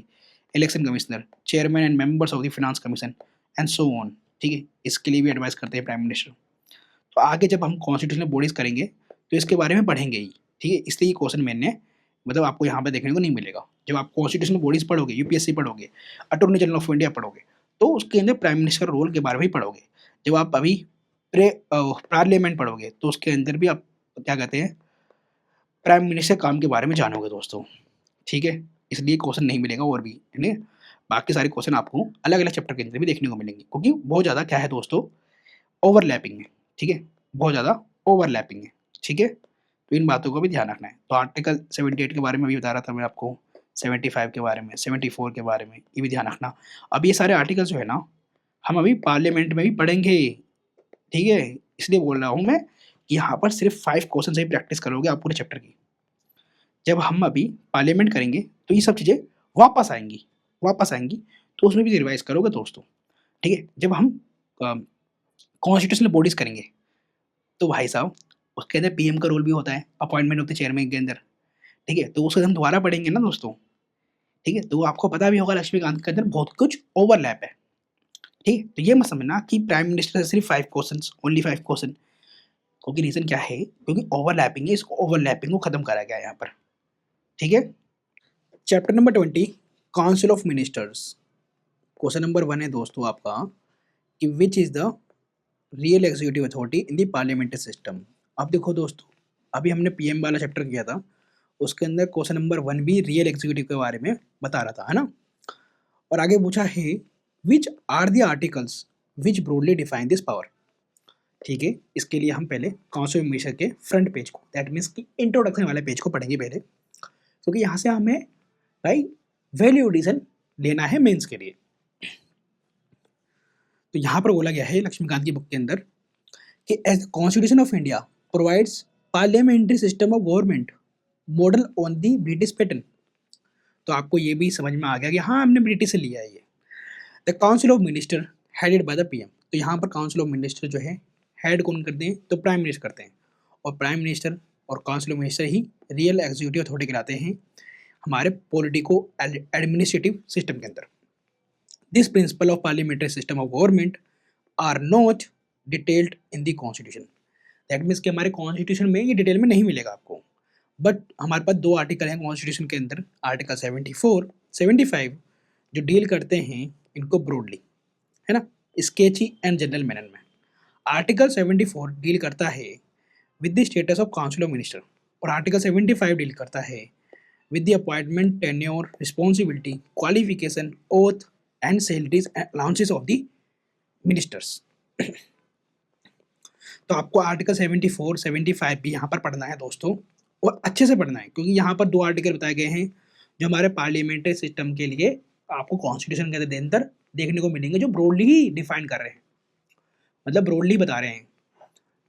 Election Commissioner, Chairman and members of the Finance Commission and so on। ठीक है, इसके लिए भी advice करते हैं प्राइम मिनिस्टर। तो आगे जब हम कॉन्स्टिट्यूशनल बॉडीज करेंगे तो इसके बारे में पढ़ेंगे ही, ठीक है, इसलिए ये क्वेश्चन मैंने मतलब आपको यहाँ पे देखने को नहीं मिलेगा। जब आप कॉन्स्टिट्यूशनल बॉडीज पढ़ोगे, यूपीएससी पढ़ोगे, अटॉर्नी जनरल ऑफ इंडिया पढ़ोगे, तो उसके अंदर प्राइम मिनिस्टर रोल के बारे में ही पढ़ोगे। जब आप अभी पार्लियामेंट पढ़ोगे तो उसके अंदर भी आप क्या कहते हैं प्राइम मिनिस्टर काम के बारे में जानोगे दोस्तों, ठीक है, इसलिए क्वेश्चन नहीं मिलेगा और भी, है ना? बाकी सारे क्वेश्चन आपको अलग अलग चैप्टर के अंदर भी देखने को मिलेंगे क्योंकि बहुत ज़्यादा क्या है दोस्तों ओवरलैपिंग है, ठीक है, बहुत ज़्यादा ओवरलैपिंग है, ठीक है, तो इन बातों को भी ध्यान रखना है। तो आर्टिकल 78 के बारे में भी बता रहा था मैं आपको, 75 के बारे में, 74 के बारे में, ये भी ध्यान रखना। अब ये सारे आर्टिकल जो है ना हम अभी पार्लियामेंट में भी पढ़ेंगे, ठीक है, इसलिए बोल रहा हूँ मैं कि यहाँ पर सिर्फ 5 क्वेश्चन से ही प्रैक्टिस करोगे आप पूरे चैप्टर की। जब हम अभी पार्लियामेंट करेंगे तो ये सब चीज़ें वापस आएंगी तो उसमें भी रिवाइज करोगे दोस्तों, ठीक है। जब हम कॉन्स्टिट्यूशनल बॉडीज करेंगे तो भाई साहब उसके अंदर पीएम का रोल भी होता है, अपॉइंटमेंट ऑफ द चेयरमैन के अंदर, ठीक है, तो उसको हम दोबारा पढ़ेंगे ना दोस्तों, ठीक है, तो आपको पता भी होगा लक्ष्मीकांत के अंदर बहुत कुछ ओवरलैप है, ठीक है, तो ये मत समझना कि प्राइम मिनिस्टर से सिर्फ 5 क्वेश्चंस, ओनली 5 क्वेश्चन, क्योंकि रीजन क्या है, क्योंकि ओवरलैपिंग है, इसको ओवरलैपिंग को खत्म करा गया है यहाँ पर, ठीक है। Chapter number 20 council of ministers. Question number 1 है दोस्तों आपका कि which is the real executive authority in the parliamentary system. अब देखो दोस्तों अभी हमने पीएम वाला चैप्टर किया था, उसके अंदर क्वेश्चन नंबर 1 भी रियल एग्जीक्यूटिव के बारे में बता रहा था, है ना, और आगे पूछा है which are the articles which broadly define this power. ठीक है, इसके लिए हम पहले काउंसिल ऑफ मिनिस्टर के फ्रंट पेज को, दैट मीन्स कि इंट्रोडक्शन वाले पेज को पढ़ेंगे पहले, क्योंकि यहाँ से हमें भाई वैल्यू एडिशन लेना है मेंस के लिए। तो यहाँ पर बोला गया है लक्ष्मीकांत की बुक के अंदर कि as the constitution of India provides parliamentary system of government model on the British pattern. तो आपको ये भी समझ में आ गया कि हाँ हमने ब्रिटिश से लिया है ये। The council of minister headed by the PM. तो यहाँ पर काउंसिल ऑफ मिनिस्टर जो है हेड कौन करते हैं, तो प्राइम मिनिस्टर करते हैं, और प्राइम मिनिस्टर और काउंसिल ऑफ मिनिस्टर ही रियल एग्जीक्यूटिव अथॉरिटी कहलाते हैं हमारे पॉलिटिको एडमिनिस्ट्रेटिव सिस्टम के अंदर। This principle of parliamentary system of government are not detailed in the constitution. That means कि हमारे कॉन्स्टिट्यूशन में ये डिटेल में नहीं मिलेगा आपको, बट हमारे पास 2 आर्टिकल हैं कॉन्स्टिट्यूशन के अंदर, आर्टिकल 74, 75 जो डील करते हैं इनको ब्रॉडली, है ना, स्केची एंड जनरल मैनर में। आर्टिकल 74 डील करता है with the status of council of minister, और आर्टिकल 75 डील करता है with the appointment, tenure, responsibility, qualification, oath and salaries and allowances of the ministers. तो आपको आर्टिकल 74, 75 भी यहाँ पर पढ़ना है दोस्तों, और अच्छे से पढ़ना है, क्योंकि यहाँ पर 2 आर्टिकल बताए गए हैं जो हमारे पार्लियामेंट्री सिस्टम के लिए आपको कॉन्स्टिट्यूशन के अंदर देखने को मिलेंगे, जो ब्रॉडली ही डिफाइन कर रहे हैं, मतलब ब्रॉडली बता रहे हैं,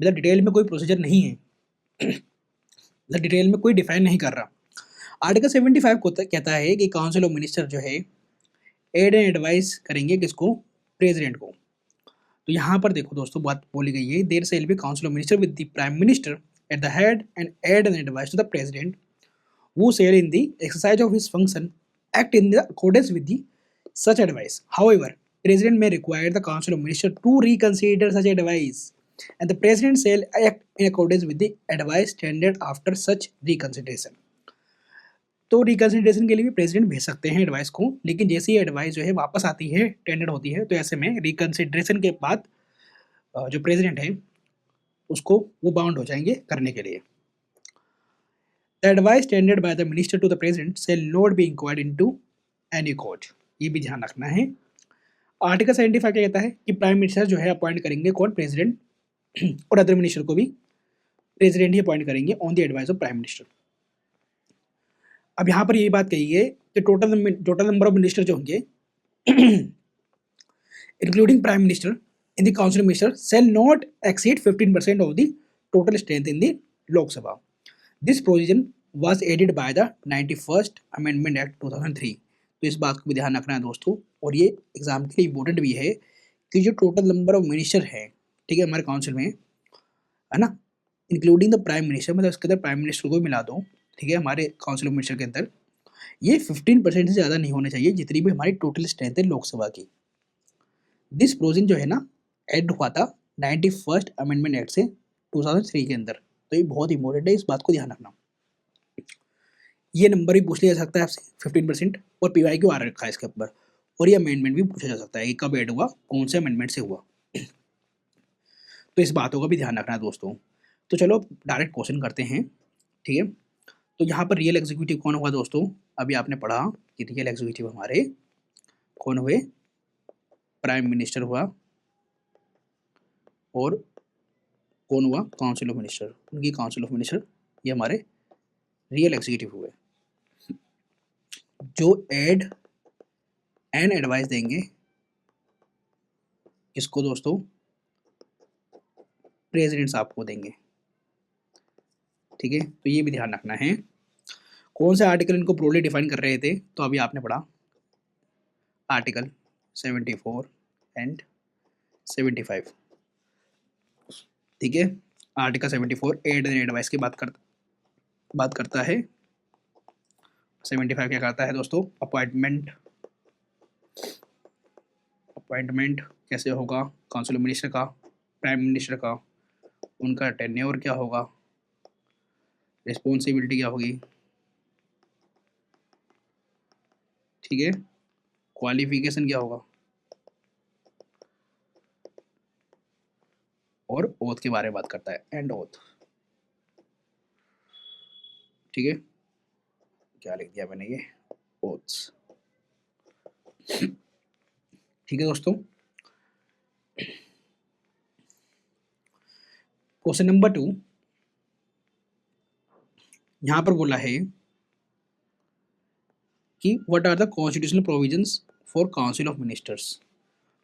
मतलब डिटेल में कोई प्रोसीजर नहीं है। डिटेल में कोई डिफाइन नहीं कर रहा। आर्टिकल 75 कहता है कि काउंसिल ऑफ मिनिस्टर जो है एड एंड एडवाइस करेंगे किसको, प्रेसिडेंट को। तो यहाँ पर देखो दोस्तों बात बोली गई है, there shall be council of minister with the prime minister at the head and aid and advice to the president who shall in the exercise of his function act in the accordance with the such advice. However, President may require the Council of Ministers to reconsider such advice, and the President shall act in accordance with the advice tendered after such reconsideration. तो reconsideration के लिए भी president भेज सकते हैं advice को, लेकिन जैसे ही एडवाइस जो है वापस आती है, टेंडर होती है, तो ऐसे में रिकन्सिडरेशन के बाद जो प्रेसिडेंट है उसको वो बाउंड हो जाएंगे करने के लिए। The advice tendered by the minister to the president shall not be inquired into any court. ये भी ध्यान रखना है। आर्टिकल 75 क्या कहता है कि प्राइम मिनिस्टर जो है अपॉइंट करेंगे कौन, प्रेसिडेंट, और अदर मिनिस्टर को भी प्रेसिडेंट ही अपॉइंट करेंगे on the advice of prime minister. अब यहाँ पर ये बात कही है कि टोटल नंबर ऑफ मिनिस्टर जो होंगे including prime minister in the council minister shall not exceed 15% of the total strength in the Lok Sabha. This provision was added by the 91st Amendment Act 2003. तो इस बात को भी ध्यान रखना है दोस्तों, और ये एग्जाम के लिए इम्पोर्टेंट भी है कि जो टोटल नंबर ऑफ मिनिस्टर है, ठीक है, हमारे काउंसिल में, है ना, इंक्लूडिंग द प्राइम मिनिस्टर, मतलब इसके अंदर प्राइम मिनिस्टर को भी मिला दो, ठीक है, हमारे काउंसिल ऑफ मिनिस्टर के अंदर ये 15% से ज़्यादा नहीं होने चाहिए जितनी भी हमारी टोटल स्ट्रेंथ है लोकसभा की। दिस प्रोविजन जो है ना ऐड हुआ था 91st अमेंडमेंट एक्ट से 2003 के अंदर। तो ये बहुत इंपॉर्टेंट है, इस बात को ध्यान रखना। ये नंबर भी पूछ लिया जा सकता है आपसे 15%, और पीवाई क्यों आ रखा है इसके ऊपर, और ये अमेंडमेंट भी पूछा जा सकता है कि कब ऐड हुआ, कौन से अमेंडमेंट से हुआ। तो इस बातों का भी ध्यान रखना है दोस्तों। तो चलो डायरेक्ट क्वेश्चन करते हैं, ठीक है। तो यहाँ पर रियल एग्जीक्यूटिव कौन हुआ दोस्तों, अभी आपने पढ़ा कि रियल एग्जीक्यूटिव हमारे कौन हुए, प्राइम मिनिस्टर हुआ, और कौन हुआ, काउंसिल ऑफ मिनिस्टर, उनकी काउंसिल ऑफ मिनिस्टर, ये हमारे रियल एग्जीक्यूटिव हुए जो एड एंड एडवाइस देंगे किसको दोस्तों, प्रेसिडेंट साहब को देंगे, ठीक है। तो ये भी ध्यान रखना है। कौन से आर्टिकल इनको प्रोली डिफाइन कर रहे थे, तो अभी आपने पढ़ा आर्टिकल 74 एंड 75, ठीक है। आर्टिकल 74 एड एंड एडवाइस की बात करता है। 75 क्या करता है दोस्तों, अपॉइंटमेंट कैसे होगा काउंसिल ऑफ मिनिस्टर का, प्राइम मिनिस्टर का, उनका टेन्योर क्या होगा, रिस्पॉन्सिबिलिटी क्या होगी, ठीक है, क्वालिफिकेशन क्या होगा, और ओथ के बारे में बात करता है, एंड ओथ, ठीक है। क्या लिख दिया मैंने, ये ओथ्स, ठीक है दोस्तों। क्वेश्चन नंबर 2 यहां पर बोला है कि what are the constitutional provisions for council of ministers.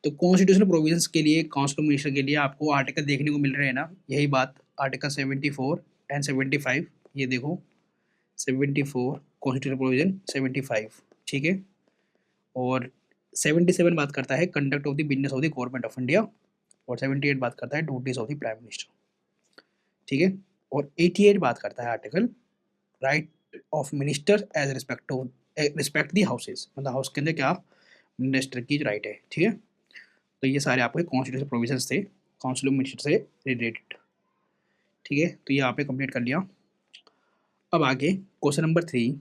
तो कॉन्स्टिट्यूशनल प्रोविजंस के लिए, काउंसिल ऑफ मिनिस्टर के लिए आपको आर्टिकल देखने को मिल रहे हैं ना, यही बात, आर्टिकल 74 एंड 75, ये देखो 74 कॉन्स्टिट्यूशनल प्रोविजन 75, ठीक है, और 77 बात करता है conduct of the business of the government of India, और 78 बात करता है duties of the prime minister, ठीक है, और 88 बात करता है article right of minister as respect the houses, मतलब हाउस के अंदर क्या मिनिस्टर की राइट है, ठीक है। तो ये सारे आपके कॉन्स्टिट्यूशनल प्रोविजंस थे काउंसिल ऑफ मिनिस्टर से रिलेटेड, ठीक है। तो ये आपने कंप्लीट कर लिया। अब आगे question number 3,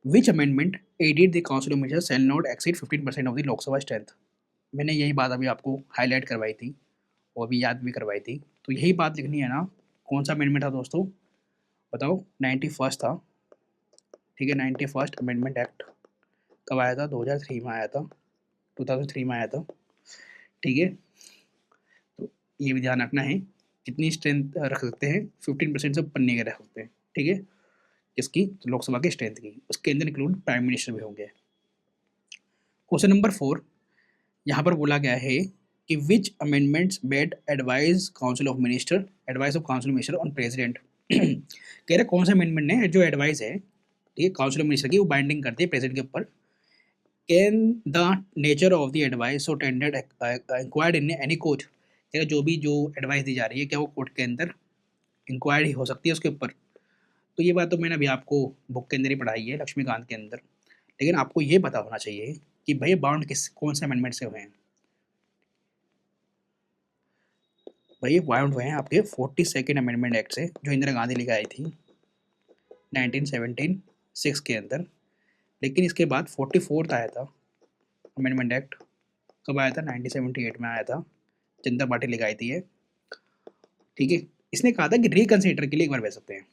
which amendment added the council of minister shall not exceed 15% of the Lok Sabha strength. मैंने यही बात अभी आपको हाईलाइट करवाई थी और अभी याद भी करवाई थी, तो यही बात लिखनी है ना। कौन सा अमेंडमेंट था दोस्तों, बताओ, 91 था, ठीक है। 91 अमेंडमेंट एक्ट कब आया था, 2003 में आया था, 2003 में आया था, ठीक है। तो ये भी ध्यान रखना है, कितनी स्ट्रेंथ रख सकते हैं, 15% से ऊपर नहीं रख सकते हैं, ठीक है, किसकी, तो लोकसभा की स्ट्रेंथ की, उसके अंदर इंक्लूड प्राइम मिनिस्टर भी होंगे। क्वेश्चन नंबर 4 यहाँ पर बोला गया है कि which amendments bed advice council of minister on president कह रहे कौन सा अमेंडमेंट है जो एडवाइस है, ठीक है, काउंसिल ऑफ मिनिस्टर की, वो बाइंडिंग करती है प्रेसिडेंट के ऊपर। Can the nature of the advice so tendered inquired in any court, क्या जो भी जो एडवाइस दी जा रही है क्या वो कोर्ट के अंदर इंक्वायरी हो सकती है उसके ऊपर। तो ये बात तो मैंने अभी आपको बुक के अंदर ही पढ़ाई है लक्ष्मीकांत के अंदर, लेकिन आपको ये पता होना चाहिए कि भाई बाउंड किस कौन से अमेंडमेंट से हुए हैं। भाई बाउंड हुए हैं आपके 42nd अमेंडमेंट एक्ट से, जो इंदिरा गांधी लेकर आई थी 1976 के अंदर। लेकिन इसके बाद 44th आया था अमेंडमेंट एक्ट, कब आया था? 1978 में आया था, जनता पार्टी लेकर आई थी ये, ठीक है। इसने कहा था कि रिकंसिडर के लिए एक बार भेज सकते हैं,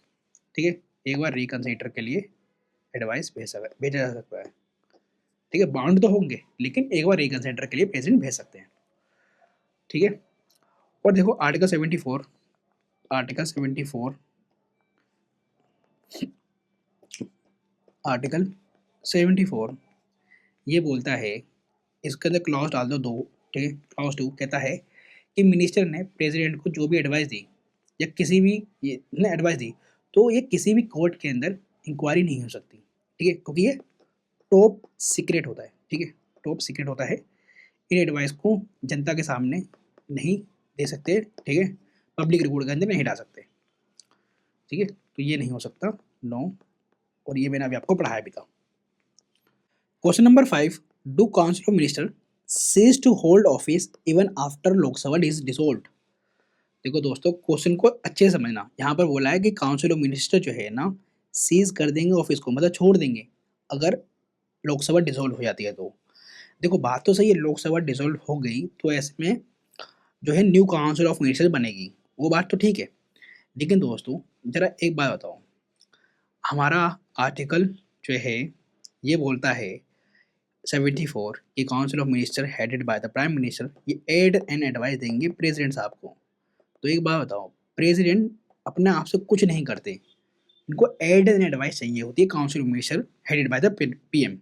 ठीक है, एक बार रिकंसिडर के लिए एडवाइस भेजा जा सकता है, ठीक है। बाउंड तो होंगे लेकिन एक बार रिकंसिडर के लिए प्रेसिडेंट भेज सकते हैं, ठीक है। और देखो आर्टिकल 74, आर्टिकल 74, आर्टिकल 74 ये बोलता है, इसके अंदर क्लॉज डाल दो दो, ठीक है। क्लॉज 2 कहता है कि मिनिस्टर ने प्रेसिडेंट को जो भी एडवाइस दी या किसी भी ये ने एडवाइस दी, तो ये किसी भी कोर्ट के अंदर इंक्वायरी नहीं हो सकती, ठीक है, क्योंकि ये टॉप सीक्रेट होता है, ठीक है, टॉप सीक्रेट होता है। इन एडवाइस को जनता के सामने नहीं दे सकते, ठीक है, पब्लिक रिकॉर्ड के अंदर नहीं डाल सकते, ठीक है। तो ये नहीं हो सकता, नो। और ये मैंने अभी आपको पढ़ाया भी था। Question number 5, do council of minister cease to hold office even after Lok Sabha is dissolved. देखो दोस्तों क्वेश्चन को अच्छे से समझना, यहाँ पर बोला है कि काउंसिल ऑफ मिनिस्टर जो है ना सीज कर देंगे ऑफिस को, मतलब छोड़ देंगे अगर लोकसभा डिसॉल्व हो जाती है तो। देखो बात तो सही है, लोकसभा डिसॉल्व हो गई तो ऐसे में जो है न्यू काउंसिल ऑफ मिनिस्टर बनेगी, वो बात तो ठीक है। लेकिन दोस्तों जरा एक बात बताओ, हमारा आर्टिकल जो है ये बोलता है 74 कि council of minister headed by the prime minister ये एड एंड एडवाइस देंगे प्रेसिडेंट साहब को। तो एक बात बताओ, प्रेसिडेंट अपने आप से कुछ नहीं करते, इनको एड एंड एडवाइस चाहिए होती है council of minister headed by the PM.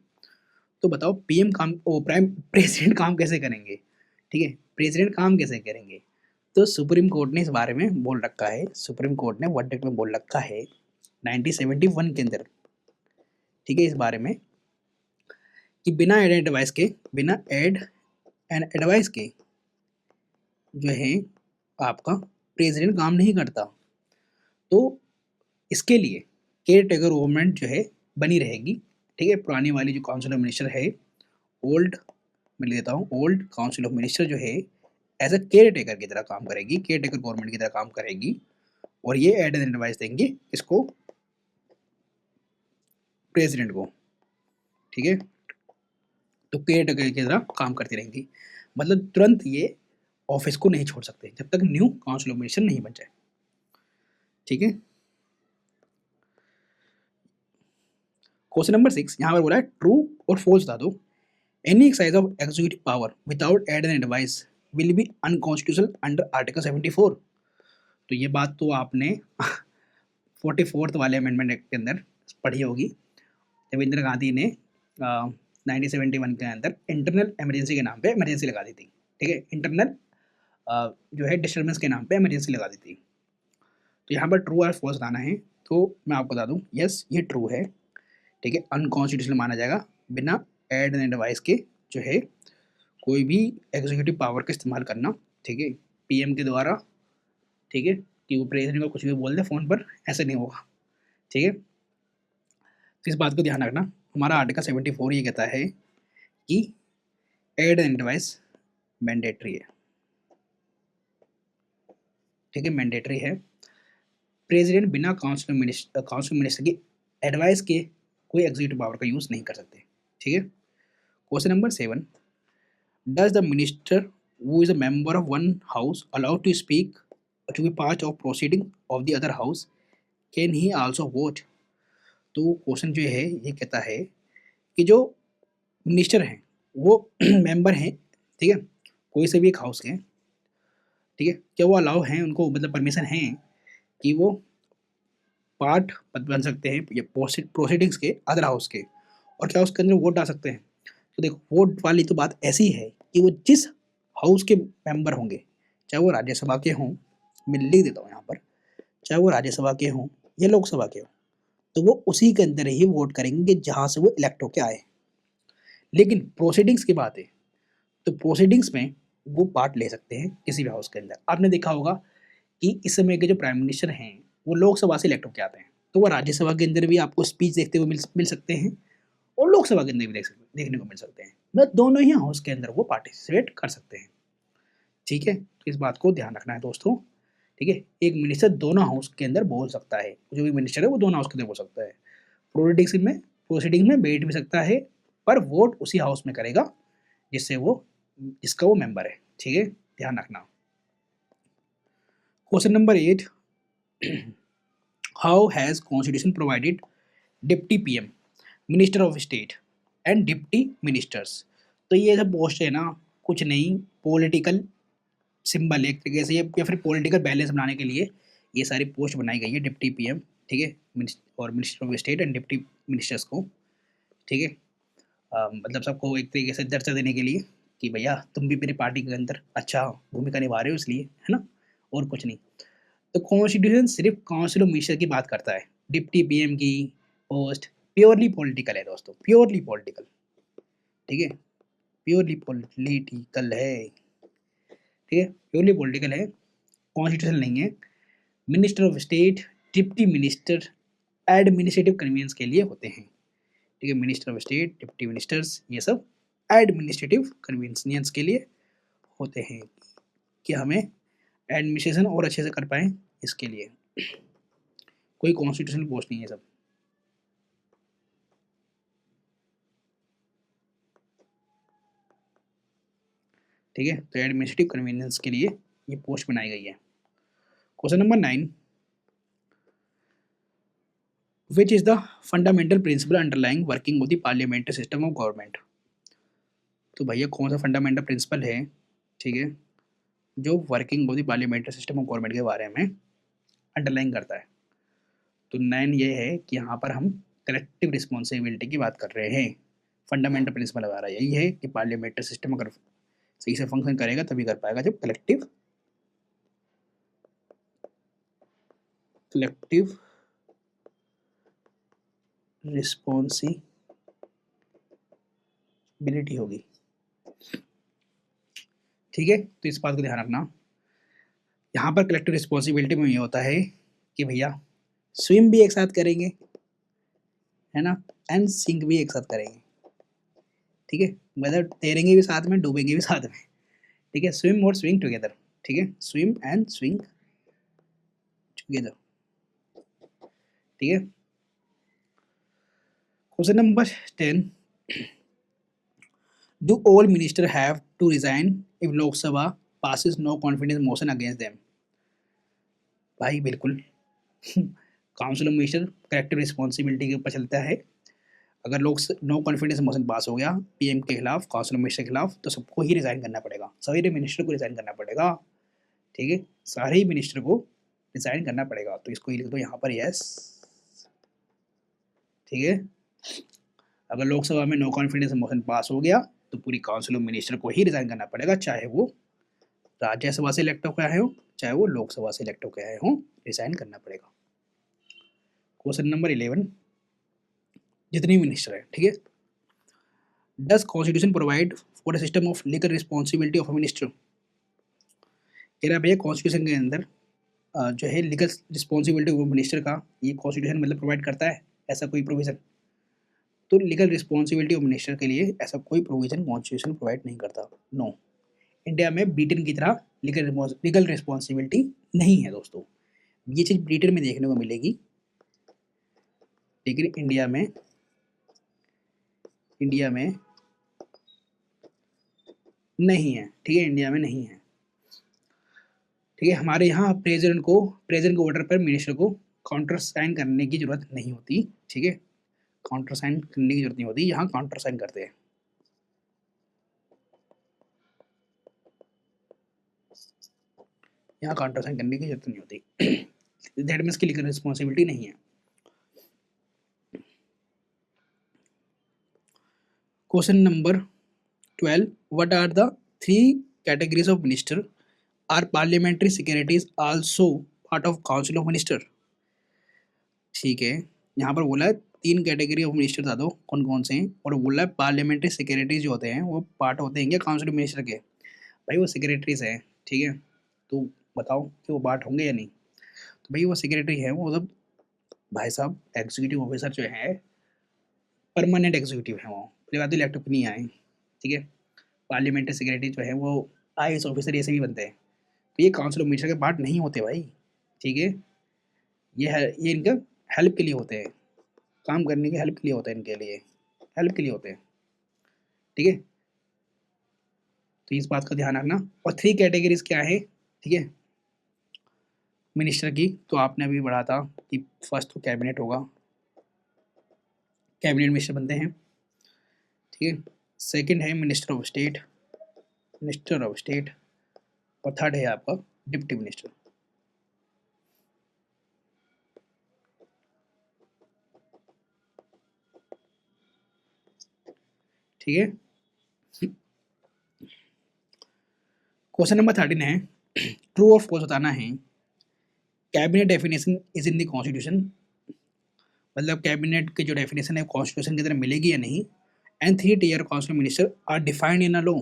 तो बताओ पीएम काम ओ प्राइम प्रेसिडेंट काम कैसे करेंगे, ठीक है, प्रेसिडेंट काम कैसे करेंगे। तो सुप्रीम कोर्ट ने इस बारे में बोल रखा है, सुप्रीम कोर्ट ने वर्डिक्ट में बोल रखा है 1971 के अंदर, ठीक है, इस बारे में कि बिना एड एंड एडवाइस के, बिना एड एंड एडवाइस के जो है आपका प्रेसिडेंट काम नहीं करता। तो इसके लिए केयर टेकर गवर्नमेंट जो है बनी रहेगी, ठीक है। पुरानी वाली जो काउंसिल ऑफ मिनिस्टर है, ओल्ड मैं लेता हूँ, ओल्ड काउंसिल ऑफ मिनिस्टर जो है एज अ केयर टेकर की तरह काम करेगी, केयर टेकर गवर्नमेंट की तरह काम करेगी, और ये एड एंड एडवाइस देंगे इसको, प्रेसिडेंट को, ठीक है। तो केयर टेकर की तरह काम करती रहेंगी, मतलब तुरंत ये ऑफिस को नहीं छोड़ सकते जब तक न्यू काउंसिल ऑफ मिनिस्टर नहीं बन जाए, ठीक है। क्वेश्चन नंबर 6 यहाँ पर बोला है ट्रू और फॉल्स बता दो। Any exercise of executive power without aid and advice will be unconstitutional under article 74। तो ये बात तो आपने 44th वाले अमेंडमेंट एक्ट के अंदर पढ़ी होगी, जब इंदिरा गांधी ने 1971 के अंदर इंटरनल इमरजेंसी के नाम पे इमरजेंसी लगा दी थी, ठीक है, इंटरनल जो है डिस्टर्बेंस के नाम पे इमरजेंसी लगा दी थी। तो यहाँ पर ट्रू और फॉल्स बताना है, तो मैं आपको बता दूँ यस ये ट्रू है, ठीक है, अनकॉन्स्टिट्यूशनल माना जाएगा बिना एड एंड एडवाइस के जो है कोई भी एग्जीक्यूटिव पावर का इस्तेमाल करना, ठीक है, पीएम के द्वारा, ठीक है, कि वो प्रेसिडेंट को कुछ भी बोल दे फ़ोन पर, ऐसे नहीं होगा, ठीक है। तो इस बात को ध्यान रखना, हमारा आर्टिकल 74 ये कहता है कि एड एंड एडवाइस मैंडेटरी है, ठीक है, मैंडेटरी है। प्रेसिडेंट बिना काउंसिल मिनिस्टर की एडवाइस के कोई एग्जीक्यूटिव पावर का यूज़ नहीं कर सकते, ठीक है। Question number 7, does the minister who is a member of one house allowed to speak or to be part of proceeding of the other house, can he also vote। तो question जो है ये कहता है कि जो मिनिस्टर हैं वो मेंबर हैं, ठीक है, कोई से भी एक हाउस के, ठीक है, क्या वो अलाउ हैं, उनको मतलब परमिशन है कि वो पार्ट बन सकते हैं ये प्रोसीडिंग्स के अदर हाउस के, और क्या उसके अंदर वोट डाल सकते हैं। तो देखो वोट वाली तो बात ऐसी है कि वो जिस हाउस के मेंबर होंगे, चाहे वो राज्यसभा के हों, मैं लिख देता हूँ यहाँ पर, चाहे वो राज्यसभा के हों या लोकसभा के हों, तो वो उसी के अंदर ही वोट करेंगे जहाँ से वो इलेक्ट होके आए। लेकिन प्रोसीडिंग्स की बात है, तो प्रोसीडिंग्स में वो पार्ट ले सकते हैं किसी भी हाउस के अंदर। आपने देखा होगा कि इस समय के जो प्राइम मिनिस्टर हैं, वो लोकसभा से इलेक्ट होके आते हैं, तो वो राज्यसभा के अंदर भी आपको स्पीच देखते हुए मिल सकते हैं और लोकसभा के अंदर भी देखने को मिल सकते हैं। मतलब दोनों ही हाउस के अंदर वो पार्टिसिपेट कर सकते हैं। ठीक है, तो इस बात को ध्यान रखना है दोस्तों। ठीक है, एक मिनिस्टर दोनों हाउस के अंदर बोल सकता है, जो भी मिनिस्टर है वो दोनों हाउस के अंदर बोल सकता है। प्रोसीडिंग में बैठ भी सकता है, पर वोट उसी हाउस में करेगा जिसका वो मेंबर है। ठीक है, ध्यान रखना। Question number 8, how has constitution provided deputy PM, minister of state and deputy ministers. तो ये सब पोस्ट है ना, कुछ नहीं, पॉलिटिकल सिंबल एक तरीके से, या फिर पॉलिटिकल बैलेंस बनाने के लिए ये सारी पोस्ट बनाई गई है, डिप्टी पीएम। ठीक है, और minister of state and deputy ministers को। ठीक है, मतलब सबको एक तरीके से दर्जा देने के लिए कि भैया तुम भी मेरी पार्टी के अंदर अच्छा भूमिका निभा रहे हो, इसलिए, है ना, और कुछ नहीं। तो कॉन्स्टिट्यूशन सिर्फ काउंसिल ऑफ मिनिस्टर की बात करता है, डिप्टी पीएम की पोस्ट प्योरली पॉलिटिकल है दोस्तों, प्योरली पॉलिटिकल। ठीक है, प्योरली पॉलिटिकल है। ठीक है, प्योरली पॉलिटिकल है, कॉन्स्टिट्यूशन नहीं है। Minister of state, deputy minister administrative convenience के लिए होते हैं। ठीक है, minister of state, deputy ministers, ये सब एडमिनिस्ट्रेटिव कन्वीनियंस के लिए होते हैं कि हमें एडमिनिस्ट्रेशन और अच्छे से कर पाएँ, इसके लिए। कोई कॉन्स्टिट्यूशनल पोस्ट नहीं है सब। ठीक है, तो एडमिनिस्ट्रेटिव कन्वीनियंस के लिए ये पोस्ट बनाई गई है। Question number 9, which is the fundamental principle underlying working of the parliamentary system of government. तो भैया कौन सा फंडामेंटल प्रिंसिपल है, ठीक है, जो working of the parliamentary system of government के बारे में अंडरलाइन करता है। तो 9 ये है कि यहाँ पर हम कलेक्टिव रिस्पॉन्सिबिलिटी की बात कर रहे हैं। फंडामेंटल प्रिंसिपल लगा रहा है यही है कि पार्लियामेंट्री सिस्टम अगर सही से फंक्शन करेगा तभी कर पाएगा जब कलेक्टिव रिस्पॉन्सिबिलिटी होगी। ठीक है, तो इस बात को ध्यान रखना। यहाँ पर कलेक्टिव रिस्पॉन्सिबिलिटी में ये होता है कि भैया स्विम भी एक साथ करेंगे, है ना, एंड सिंक भी एक साथ करेंगे। ठीक है, मतलब तैरेंगे भी साथ में, डूबेंगे भी साथ में। ठीक है, स्विम और स्विंग टुगेदर। ठीक है, स्विम एंड स्विंग टुगेदर। ठीक है, question number 10, do all minister have to resign if Lok Sabha passes no confidence motion against them. भाई बिल्कुल, council of minister collective responsibility के ऊपर चलता है। अगर लोग नो कॉन्फिडेंस मोशन पास हो गया पीएम के खिलाफ, काउंसिल ऑफ मिनिस्टर के खिलाफ, तो सबको ही रिजाइन करना पड़ेगा, सारे मिनिस्टर को रिजाइन करना पड़ेगा। ठीक है, सारे ही मिनिस्टर को रिजाइन करना पड़ेगा। तो इसको ही लिख दो यहाँ पर यस। ठीक है, अगर लोकसभा में नो कॉन्फिडेंस मोशन पास हो गया तो पूरी काउंसिल ऑफ मिनिस्टर को ही रिजाइन करना पड़ेगा, चाहे वो राज्यसभा से इलेक्ट होकर आए हो, चाहे वो लोकसभा से इलेक्ट होकर आए हो, रिजाइन करना पड़ेगा। क्वेश्चन नंबर 11, जितने मिनिस्टर है, ठीक है, does constitution provide for a system of legal responsibility of a minister. कह रहा भैया कॉन्स्टिट्यूशन के अंदर जो है लीगल रिस्पॉन्सिबिलिटी ऑफ मिनिस्टर का, ये कॉन्स्टिट्यूशन मतलब प्रोवाइड करता है ऐसा कोई प्रोविजन। तो लीगल रिस्पॉन्सिबिलिटी ऑफ मिनिस्टर के लिए ऐसा कोई प्रोविजन कॉन्स्टिट्यूशन प्रोवाइड नहीं करता। नो, इंडिया में ब्रिटेन की तरह लीगल रिस्पॉन्सिबिलिटी नहीं है दोस्तों। ये चीज़ ब्रिटेन में देखने को मिलेगी, लेकिन इंडिया में नहीं है। ठीक है, इंडिया में नहीं है। ठीक है, हमारे यहाँ प्रेसिडेंट के ऑर्डर पर मिनिस्टर को काउंटर साइन करने की जरूरत नहीं होती। ठीक है, काउंटर साइन करने की जरूरत नहीं होती, यहाँ काउंटर साइन करते हैं। यहाँ काउंटर साइन करने की जरूरत नहीं होती। दैट मीन्स की लीगल रिस्पॉन्सिबिलिटी नहीं है। Question number 12, what are the 3 categories of minister? Are parliamentary securities also part of council of minister. ठीक है, यहाँ पर बोला है 3 कैटेगरी ऑफ मिनिस्टर बता दो कौन कौन से हैं, और बोला है पार्लियामेंट्री सेक्रेटरी जो होते हैं वो पार्ट होते हैं क्या काउंसिल ऑफ मिनिस्टर के। भाई वो सेक्रेटरीज हैं, ठीक है, तो बताओ कि वो पार्ट होंगे या नहीं। तो भाई वो सेक्रेटरी है, वो मतलब भाई साहब एग्जीक्यूटिव ऑफिसर जो है, परमानेंट एग्जीक्यूटिव है, वो पहली बात तो इलेक्टिव नहीं आए, ठीक है। पार्लियामेंट्री सेक्रेटरी जो है वो आईएएस ऑफिसर ये सभी बनते हैं, तो ये काउंसिल ऑफ मिनिस्टर के पार्ट नहीं होते भाई, ठीक है। ये इनका हेल्प के लिए होते हैं, काम करने की हेल्प के लिए होता है, इनके लिए हेल्प के लिए होते हैं, ठीक है। तो इस बात का ध्यान रखना। और 3 कैटेगरीज क्या है, ठीक है, मिनिस्टर की, तो आपने अभी पढ़ा था कि फर्स्ट तो कैबिनेट होगा, कैबिनेट मिनिस्टर बनते हैं, ठीक है। सेकंड है minister of state, minister of state, और थर्ड है आपका डिप्टी मिनिस्टर, ठीक है। क्वेश्चन नंबर 13 है, ट्रू और फॉल्स बताना है। Cabinet definition is in the constitution, मतलब कैबिनेट की जो डेफिनेशन है कॉन्स्टिट्यूशन के अंदर मिलेगी या नहीं। And 3 tier council minister are defined in a law,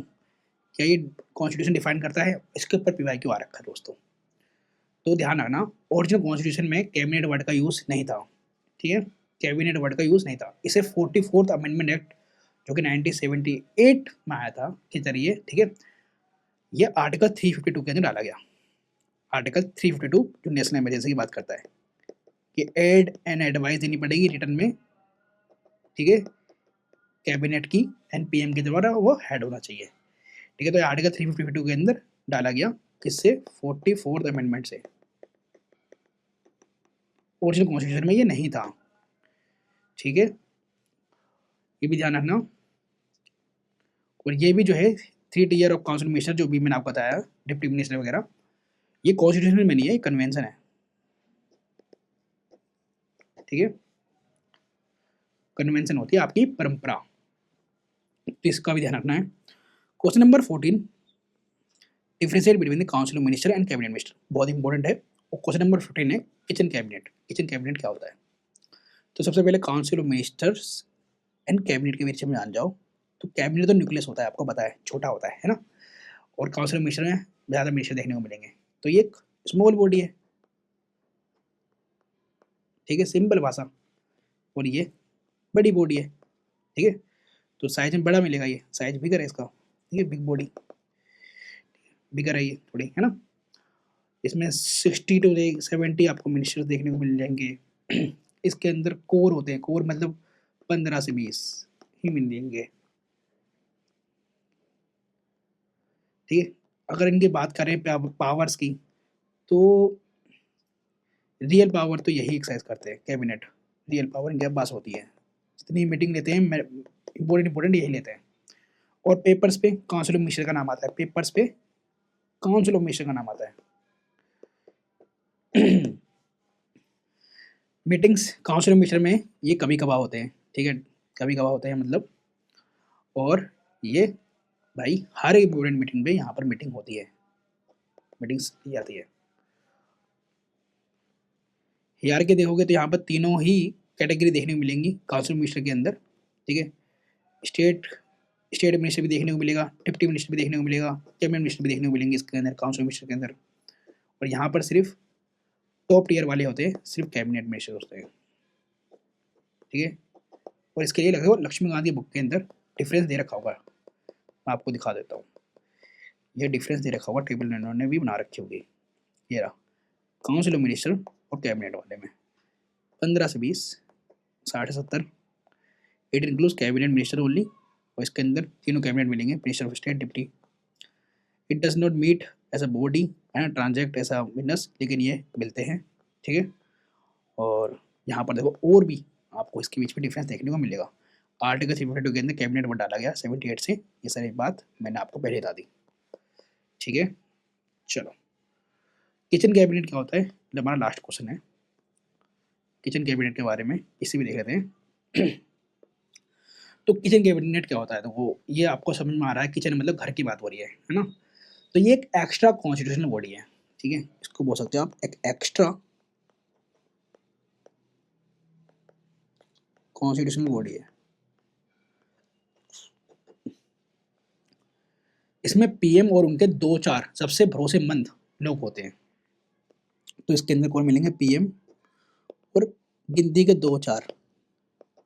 क्या ये कॉन्स्टिट्यूशन डिफाइन करता है, इसके ऊपर पीवाई क्यों आ रखा है दोस्तों। तो ध्यान रखना, ओरिजिनल कॉन्स्टिट्यूशन में कैबिनेट वर्ड का यूज नहीं था, ठीक है, कैबिनेट वर्ड का यूज नहीं था। इसे 44th अमेंडमेंट एक्ट जो कि 1978 में आया था के जरिए, ठीक है, ये आर्टिकल 352 के अंदर डाला गया। आर्टिकल 352 जो नेशनल इमरजेंसी की बात करता है कि एड एंड एडवाइस देनी पड़ेगी रिटर्न में, ठीक है, कैबिनेट की एंड पीएम के द्वारा वो हेड होना चाहिए, ठीक है। तो आर्टिकल 352 के अंदर डाला गया, किससे, 44th अमेंडमेंट से। ओरिजिनल कॉन्स्टिट्यूशन में ये नहीं था, ठीक है, ये भी ध्यान रखना। और ये भी जो है 3 टीयर ऑफ काउंसिल मिनिस्टर जो भी मैंने आपको बताया, डिप्टी मिनिस्टर वगैरह, ये कॉन्स्टिट्यूशन में नहीं है, ये कन्वेंशन है, ठीक है, कन्वेंशन होती है आपकी परंपरा, तो इसका भी ध्यान रखना है। Question number 14, differentiate between the council of minister and cabinet minister, बहुत इंपॉर्टेंट है। और क्वेश्चन नंबर 15 है किचन कैबिनेट, किचन कैबिनेट क्या होता है। तो सबसे पहले council of ministers and cabinet के बीच में जान जाओ। तो कैबिनेट तो न्यूक्लियस होता है, आपको पता है, छोटा होता है ना, और काउंसिल ऑफ मिनिस्टर में ज़्यादा मिनिस्टर देखने को मिलेंगे, तो ये एक स्मॉल बॉडी है, ठीक है, सिंपल भाषा, और ये बड़ी बॉडी है, ठीक है, तो साइज में बड़ा मिलेगा, ये साइज बिगर है इसका, ठीक है, बिग बॉडी बिगर है ये थोड़ी, है ना। इसमें 60 to 70 आपको मिनिस्टर देखने को मिल जाएंगे। इसके अंदर कोर होते हैं, कोर मतलब 15 से 20 ही मिल जाएंगे, ठीक है। अगर इनकी बात करें पावर्स की, तो रियल पावर तो यही एक्सरसाइज करते हैं कैबिनेट, रियल पावर इनके पास होती है, जितनी मीटिंग लेते हैं इंपॉर्टेंट यही लेते हैं। और पेपर्स पे काउंसिल ऑफ मिनिस्टर का नाम आता है, पेपर्स पे काउंसिल ऑफ मिनिस्टर का नाम आता है। मीटिंग्स काउंसिल ऑफ मिनिस्टर में ये कभी कभार होते हैं, ठीक है, कभी कभार होते हैं मतलब, और ये भाई हर इम्पोर्टेंट मीटिंग पे यहाँ पर मीटिंग होती है, मीटिंग्स की जाती है। यार के देखोगे तो यहाँ पर तीनों ही कैटेगरी देखने को मिलेंगी काउंसिल मिनिस्टर के अंदर, ठीक है। स्टेट स्टेट मिनिस्टर भी देखने को मिलेगा, डिप्टी मिनिस्टर भी देखने को मिलेगा, कैबिनेट मिनिस्टर भी देखने को मिलेंगे इसके अंदर, काउंसिल मिनिस्टर के अंदर। और यहाँ पर सिर्फ टॉप टीयर वाले होते हैं, सिर्फ कैबिनेट मिनिस्टर होते हैं, ठीक है। और इसके लिए लगे लक्ष्मीकांत की बुक के अंदर डिफरेंस दे रखा होगा, मैं आपको दिखा देता हूँ, ये डिफरेंस दे रखा होगा, टेबल इन्होंने भी बना रखी होगी, ये रहा काउंसिल ऑफ मिनिस्टर और कैबिनेट वाले में 15 से 20, 60 से 70, it includes cabinet minister only, और इसके अंदर तीनों कैबिनेट मिलेंगे, minister of state, deputy. It does not meet as a body and transact as a witness, लेकिन ये मिलते हैं, ठीक है। और यहाँ पर देखो और भी आपको इसके बीच में डिफरेंस देखने को मिलेगा। आर्टिकल 352 के अंदर कैबिनेट वर्ड डाला गया 78 से, ये सारी बात मैंने आपको पहले बता दी, ठीक है। चलो, किचन कैबिनेट क्या होता है, जो हमारा लास्ट क्वेश्चन है, किचन कैबिनेट के बारे में इसी भी देख लेते हैं। तो किचन कैबिनेट क्या होता है, तो वो ये आपको समझ में आ रहा है, किचन मतलब घर की बात हो रही है ना। तो ये एक एक्स्ट्रा कॉन्स्टिट्यूशनल बॉडी है, ठीक है, इसको बोल सकते हो आप एक एक्स्ट्रा कॉन्स्टिट्यूशनल बॉडी है। इसमें पीएम और उनके 2-4 सबसे भरोसेमंद लोग होते हैं। तो इसके अंदर कौन मिलेंगे? पीएम और गिनती के 2-4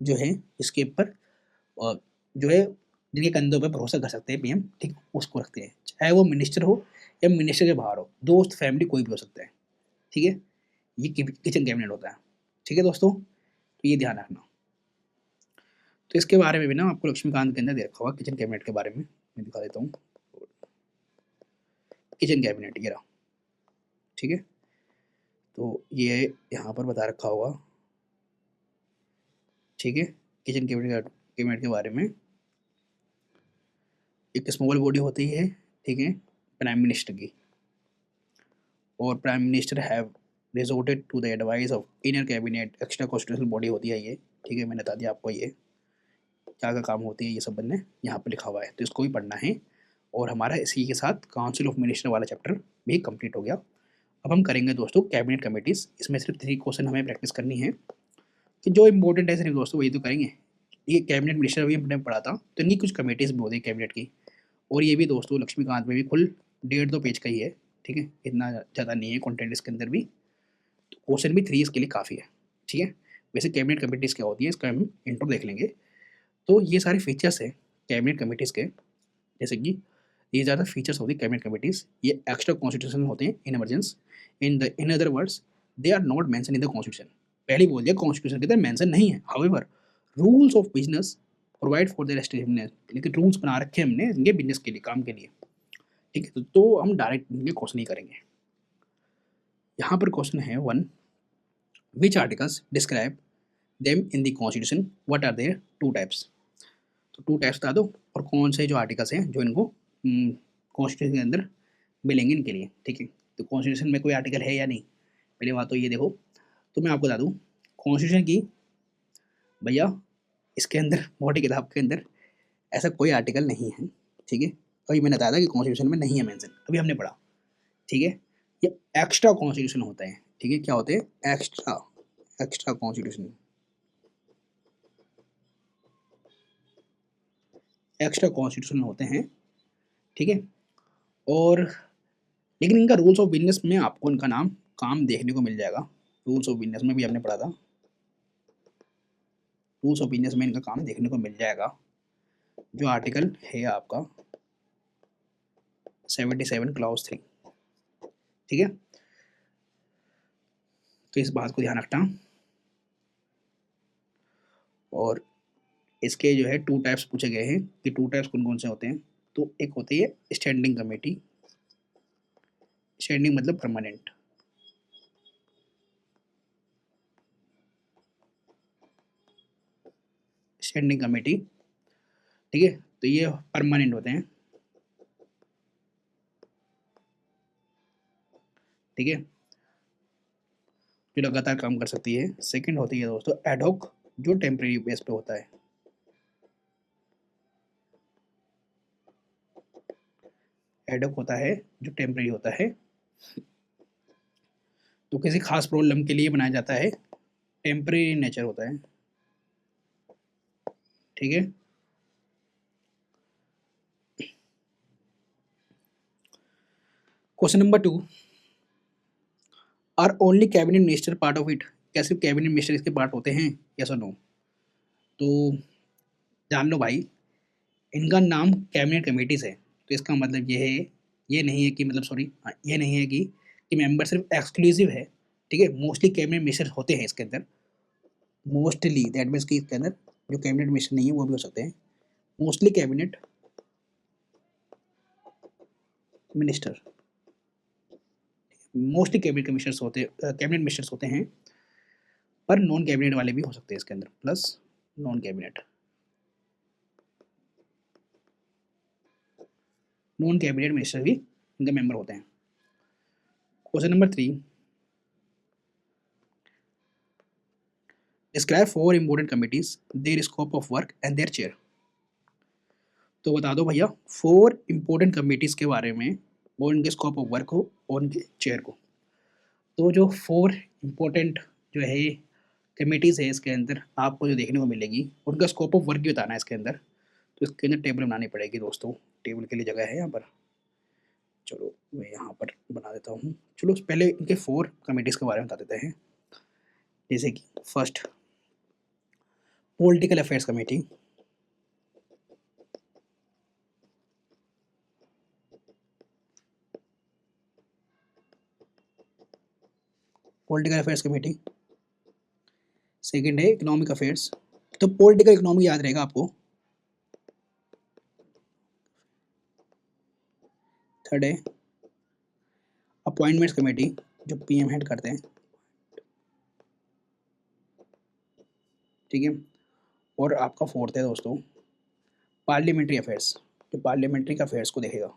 जो है इसके ऊपर जो है जिनके कंधों पे भरोसा कर सकते हैं पीएम, ठीक, उसको रखते हैं, चाहे वो मिनिस्टर हो या मिनिस्टर के बाहर हो, दोस्त फैमिली कोई भी हो सकता है। ठीक है, ये किचन कैबिनेट होता है। ठीक है दोस्तों, तो ये ध्यान रखना। तो इसके बारे में भी ना आपको लक्ष्मीकांत के अंदर दे रखा होगा किचन कैबिनेट के बारे में, मैं दिखा देता हूँ। किचन कैबिनेट ये रहा, ठीक है, तो ये यहाँ पर बता रखा होगा। ठीक है, किचन कैबिनेट के बारे में एक स्मॉल बॉडी होती है, ठीक है, प्राइम मिनिस्टर की, और prime minister have resorted to the advice of inner cabinet, extra constitutional body होती है ये। ठीक है, मैंने बता दिया आपको ये क्या क्या काम होती है, ये सब बनने यहाँ पे लिखा हुआ है, तो इसको भी पढ़ना है। और हमारा इसी के साथ काउंसिल ऑफ मिनिस्टर वाला चैप्टर भी कंप्लीट हो गया। अब हम करेंगे दोस्तों कैबिनेट कमेटीज। इसमें सिर्फ 3 क्वेश्चन हमें प्रैक्टिस करनी है कि जो इंपॉर्टेंट है सिर्फ दोस्तों वही तो करेंगे। ये कैबिनेट मिनिस्टर अभी हमने पढ़ा था, तो इनकी कुछ कमेटीज भी होती है कैबिनेट की, और ये भी दोस्तों लक्ष्मीकांत में भी कुल 1.5-2 पेज का ही है। ठीक है, इतना ज़्यादा नहीं है कंटेंट इसके अंदर भी, तो क्वेश्चन भी 3 इसके लिए काफ़ी है। ठीक है, वैसे कैबिनेट कमेटीज़ क्या होती है इसका हम इंट्रो देख लेंगे। तो ये सारे फीचर्स है कैबिनेट कमेटीज़ के, जैसे कि ये ज़्यादा फीचर्स होती है कैबिनेट कमेटीज़। ये एक्स्ट्रा कॉन्स्टिट्यूशन होते हैं in emergence, in other words they are not mention in the constitution. पहले बोल दिया कॉन्स्टिट्यूशन के अंदर मेंशन नहीं है। However rules of business provide for the restrictions, लेकिन रूल्स बना रखे हैं हमने इनके बिजनेस के लिए, काम के लिए। ठीक है, तो हम डायरेक्ट इनके क्वेश्चन नहीं करेंगे। यहाँ पर क्वेश्चन है 1, which articles describe them in the constitution, what are there 2 types. तो 2 टाइप्स बता दो और कौन से जो आर्टिकल्स हैं जो इनको कॉन्स्टिट्यूशन के अंदर मिलेंगे इनके लिए। ठीक है, तो कॉन्स्टिट्यूशन में कोई आर्टिकल है या नहीं, पहले बात तो ये देखो। तो मैं आपको बता दूँ कॉन्स्टिट्यूशन की, भैया इसके अंदर मोटी किताब के अंदर ऐसा कोई आर्टिकल नहीं है। ठीक है, अभी मैंने बताया था कि कॉन्स्टिट्यूशन में नहीं है मेंशन, अभी हमने पढ़ा। ठीक है, ये एक्स्ट्रा कॉन्स्टिट्यूशन होता है। ठीक है, क्या होते हैं? एक्स्ट्रा कॉन्स्टिट्यूशन, एक्स्ट्रा कॉन्स्टिट्यूशन होते हैं। ठीक है, और लेकिन इनका रूल्स ऑफ बिजनेस में आपको इनका नाम काम देखने को मिल जाएगा। रूल्स ऑफ बिजनेस में भी हमने पढ़ा था, रूल्स ऑफ बिजनेस में इनका काम देखने को मिल जाएगा। जो आर्टिकल है आपका 77 क्लॉज 3। ठीक है, तो इस बात को ध्यान रखना। और इसके जो है 2 टाइप्स पूछे गए हैं कि 2 टाइप्स कौन कौन से होते हैं। तो एक होती है स्टैंडिंग कमेटी, स्टैंडिंग मतलब परमानेंट, स्टैंडिंग कमेटी। ठीक है, तो ये परमानेंट होते हैं। ठीक है, जो लगातार काम कर सकती है। सेकंड होती है दोस्तों एडहॉक, जो टेम्परेरी बेस पे होता है। एडहॉक होता है जो टेम्परेरी होता है, तो किसी खास प्रॉब्लम के लिए बनाया जाता है, टेम्परेरी नेचर होता है। ठीक है, question number 2, are only cabinet minister part of it. क्या सिर्फ कैबिनेट मिनिस्टर इसके पार्ट होते हैं? यस और नो? तो जान लो भाई, इनका नाम कैबिनेट कमेटीज है, तो इसका मतलब ये है, ये नहीं है कि मतलब सॉरी, ये नहीं है कि मेंबर सिर्फ एक्सक्लूसिव है। ठीक है, मोस्टली कैबिनेट मिनिस्टर होते हैं इसके अंदर, मोस्टली दैट मीन्स कि इसके अंदर जो कैबिनेट मिनिस्टर नहीं है वो भी हो सकते हैं। Mostly cabinet minister, mostly cabinet commissioners होते, कैबिनेट मिनिस्टर्स होते हैं, पर नॉन कैबिनेट वाले भी हो सकते हैं इसके अंदर, plus non cabinet, non cabinet minister भी इनके मेंबर होते हैं। Question number 3, describe 4 important committees, their scope of work and their chair. तो बता दो भैया 4 इंपॉर्टेंट कमिटीज के बारे में और उनके स्कोप ऑफ वर्क हो और उनके चेयर को। तो जो 4 इम्पोर्टेंट जो है कमिटीज़ है इसके अंदर आपको जो देखने को मिलेगी, उनका स्कोप ऑफ वर्क भी बताना है इसके अंदर। तो इसके अंदर टेबल बनानी पड़ेगी दोस्तों, टेबल के लिए जगह है यहाँ पर। चलो मैं यहाँ पर बना देता हूँ। चलो पहले इनके 4 कमिटीज़ के बारे में बता देते हैं। जैसे कि first political affairs committee, political affairs committee. Second है इकोनॉमिक अफेयर्स, तो पॉलिटिकल इकोनॉमी याद रहेगा आपको। थर्ड है अपॉइंटमेंट्स कमेटी, जो पीएम हेड करते हैं, ठीक है। और आपका फोर्थ है दोस्तों पार्लियामेंट्री अफेयर्स, जो पार्लियामेंट्री का अफेयर्स को देखेगा।